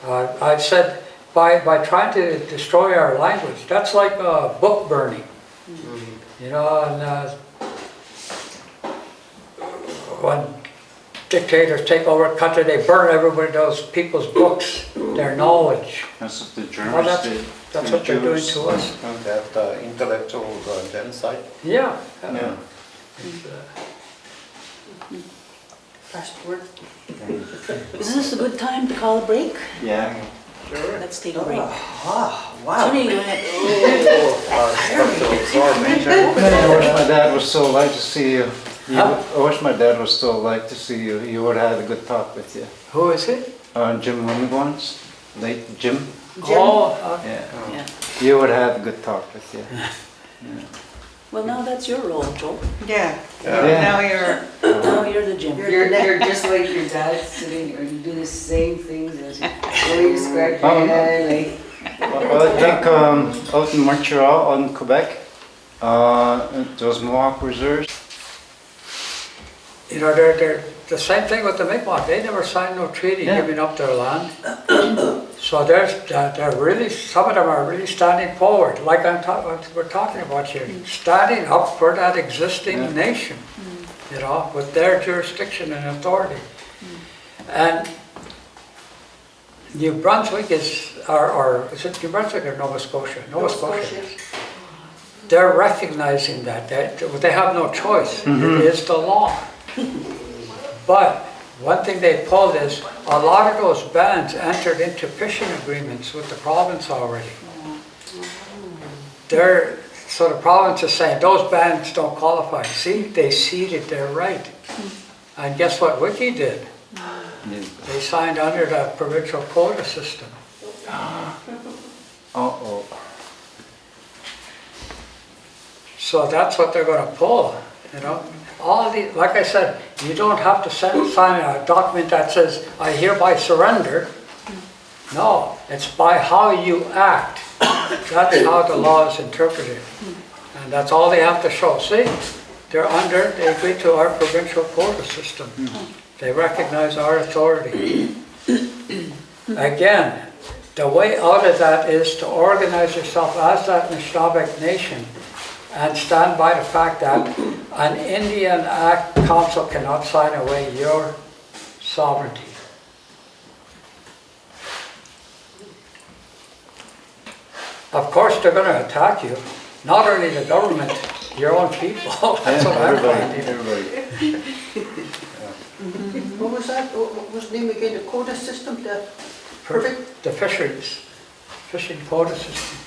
I've said by trying to destroy our language, that's like book burning. You know, and dictators take over the country, they burn everybody, those people's books, their knowledge. That's what the Well, Germans did. that's what they're doing to us. That intellectual genocide. Yeah. Yeah. Last word. Is this a good time to call a break? Yeah. Let's take a break. Wow. Tony, go ahead. I wish my dad was still alive to see you. I wish my dad was still alive to see you. You would have had a good talk with you. Who is it? Jim Wemigwans, late Jim. Oh, Yeah. Yeah. You would have a good talk with you. Well, now that's your role, Joe. Yeah. Yeah. Now you're. Now you're the Jim. You're just like your dad sitting, or you do the same things as you scratch your head, like. Well, I think out in Montreal, in Quebec, those Mohawk reserves. you know, they're the same thing with the Mi'kmaq. They never signed no treaty giving up their land. So they're really, some of them are really standing forward, like we're talking about here, standing up for that existing nation, you know, with their jurisdiction and authority. And New Brunswick is, or is it New Brunswick or Nova Scotia? Nova Scotia. They're recognizing that. They have no choice. It is the law. But one thing they pulled is a lot of those bands entered into fishing agreements with the province already. So the province is saying those bands don't qualify. See, they ceded their right. And guess what Wiki did? They signed under the provincial quota system. Uh-oh. So that's what they're going to pull, you know. All the, like I said, you don't have to sign a document that says, I hereby surrender. No, it's by how you act. That's how the law is interpreted. And that's all they have to show. See, they agree to our provincial quota system. They recognize our authority. Again, the way out of that is to organize yourself as that Anishinaabe nation and stand by the fact that an Indian Act Council cannot sign away your sovereignty. Of course they're going to attack you, not only the government, your own people. That's what I'm finding. Everybody. What was that? What was the name again? The quota system? The fisheries, fishing quota system.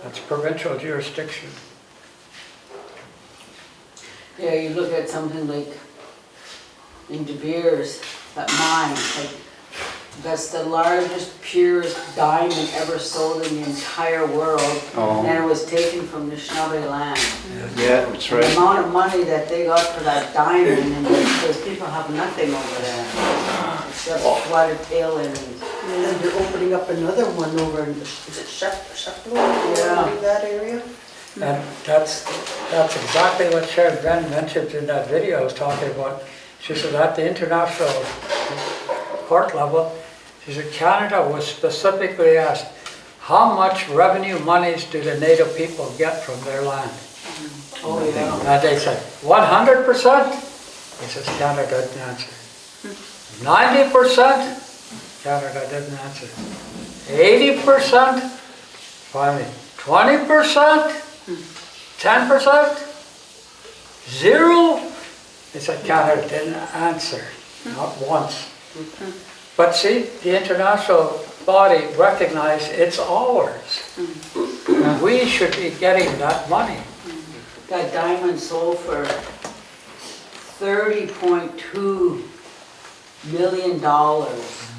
That's provincial jurisdiction. Yeah, you look at something like in De Beers, that mine, like that's the largest, purest diamond ever sold in the entire world, and it was taken from the Anishinaabe land. Yeah, that's right. The amount of money that they got for that diamond, and those people have nothing over there. It's just flooded tail ends. And they're opening up another one over in, is it Sheffield? Yeah. That area? And that's exactly what Sharon Brennan mentioned in that video I was talking about. She said at the international court level, she said Canada was specifically asked, how much revenue monies do the native people get from their land? Oh yeah. And they said, 100%? He says, Canada didn't answer. 90%? Canada didn't answer. 80%? Finally, 20%? 10%? Zero? They said Canada didn't answer, not once. But see, the international body recognized it's ours. We should be getting that money. That diamond sold for $30.2 million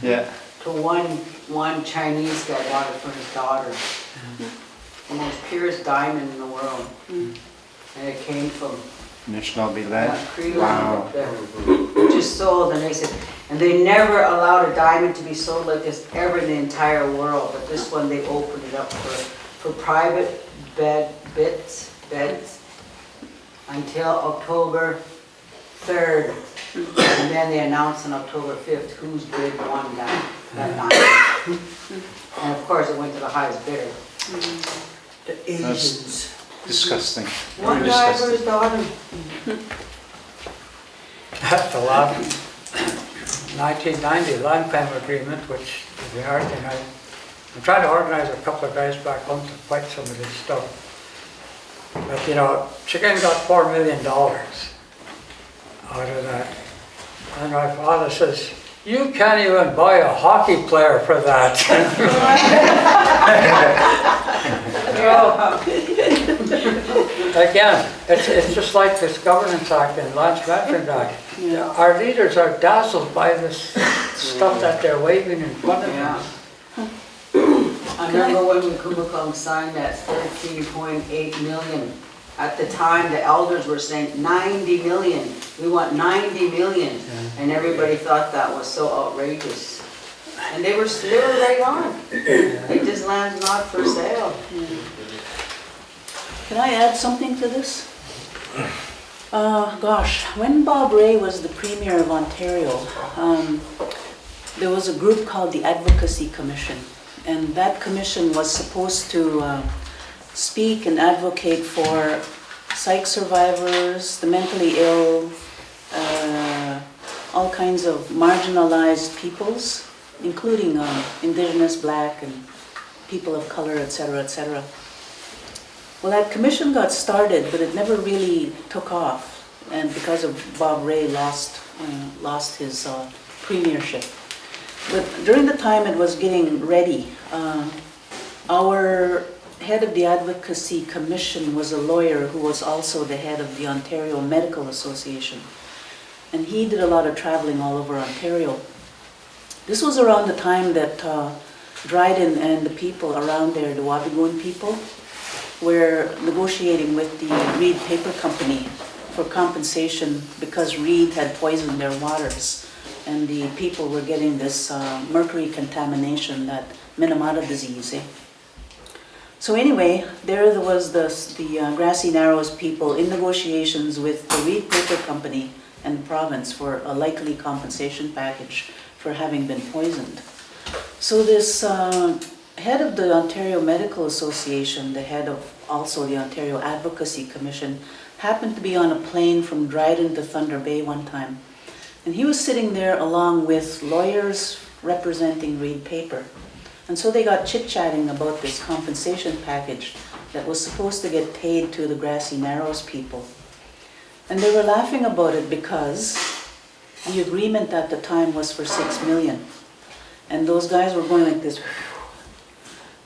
Yeah. to one Chinese guy bought it for his daughter. The most purest diamond in the world. And it came from Anishinaabe that land. Cree land Wow. up there. It just sold, and they said, and they never allowed a diamond to be sold like this ever in the entire world. But this one, they opened it up for private beds until October 3rd. And then they announced on October 5th whose bid won that diamond. And of course, it went to the highest bidder. The Asians. Disgusting. One Very guy for disgusting. his daughter. the land, 1990 land claim agreement, which is the hard thing. I'm trying to organize a couple of guys back home to fight some of this stuff. But you know, Chicken got $4 million out of that. And my father says, you can't even buy a hockey player for that. Again, it's just like this Governance Act and Land Management Act. Yeah. Our leaders are dazzled by this stuff that they're waving in front of them. I remember when Wiikwemkoong signed that 13.8 million. At the time, the elders were saying 90 million. We want 90 million. And everybody thought that was so outrageous. And they were right on. Like, this land's not for sale. Can I add something to this? Gosh, when Bob Rae was the Premier of Ontario, there was a group called the Advocacy Commission. And that commission was supposed to speak and advocate for psych survivors, the mentally ill, all kinds of marginalized peoples, including Indigenous, Black, and people of color, etc., etc. Well, that commission got started, but it never really took off, and because of Bob Rae lost his premiership. But during the time it was getting ready, our head of the Advocacy Commission was a lawyer who was also the head of the Ontario Medical Association. And he did a lot of traveling all over Ontario. This was around the time that Dryden and the people around there, the Wemigwans people, were negotiating with the Reed Paper Company for compensation because Reed had poisoned their waters. And the people were getting this mercury contamination, that Minamata disease. So anyway, there was the Grassy Narrows people in negotiations with the Reed Paper Company and the province for a likely compensation package for having been poisoned. So this head of the Ontario Medical Association, the head of also the Ontario Advocacy Commission, happened to be on a plane from Dryden to Thunder Bay one time. And he was sitting there along with lawyers representing Reed Paper. And so they got chit-chatting about this compensation package that was supposed to get paid to the Grassy Narrows people. And they were laughing about it because the agreement at the time was for $6 million. And those guys were going like this.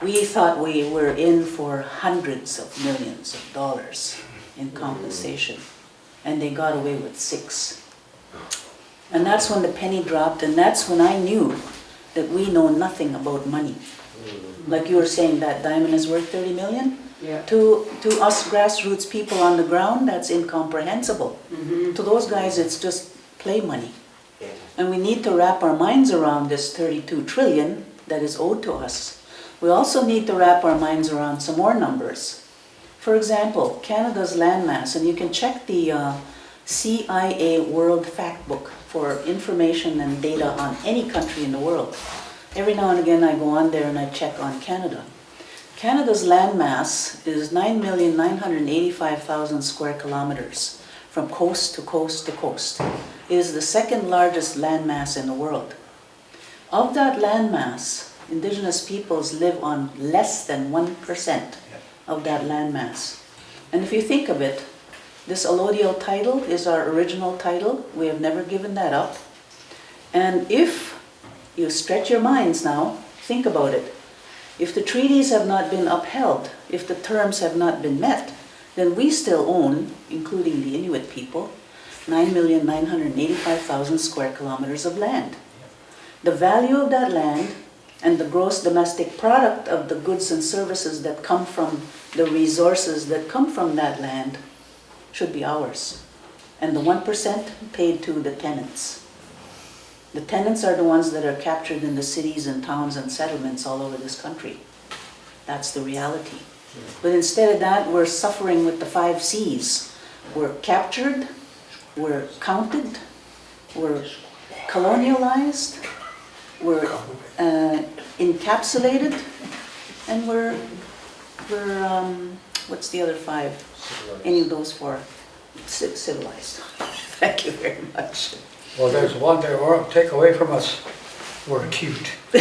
We thought we were in for hundreds of millions of dollars in compensation. And they got away with $6. And that's when the penny dropped, and that's when I knew that we know nothing about money. Like you were saying, that diamond is worth 30 million? Yeah. To us grassroots people on the ground, that's incomprehensible. To those guys, it's just play money. And we need to wrap our minds around this 32 trillion that is owed to us. We also need to wrap our minds around some more numbers. For example, Canada's landmass, and you can check the CIA World Factbook for information and data on any country in the world. Every now and again I go on there and I check on Canada. Canada's landmass is 9,985,000 square kilometers from coast to coast to coast. It is the second largest landmass in the world. Of that landmass, Indigenous peoples live on less than 1% of that landmass. And if you think of it, this allodial title is our original title. We have never given that up. And if you stretch your minds now, think about it. If the treaties have not been upheld, if the terms have not been met, then we still own, including the Inuit people, 9,985,000 square kilometers of land. The value of that land and the gross domestic product of the goods and services that come from the resources that come from that land should be ours. And the 1% paid to the tenants. The tenants are the ones that are captured in the cities and towns and settlements all over this country. That's the reality. But instead of that, we're suffering with the 5 C's. We're captured, we're counted, we're colonialized, we're encapsulated, and we're what's the other 5? Any of those 4? Civilized. Thank you very much. Well, there's one they won't take away from us. We're cute. On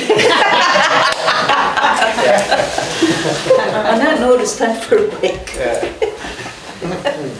that note, it's time for a break. Yeah.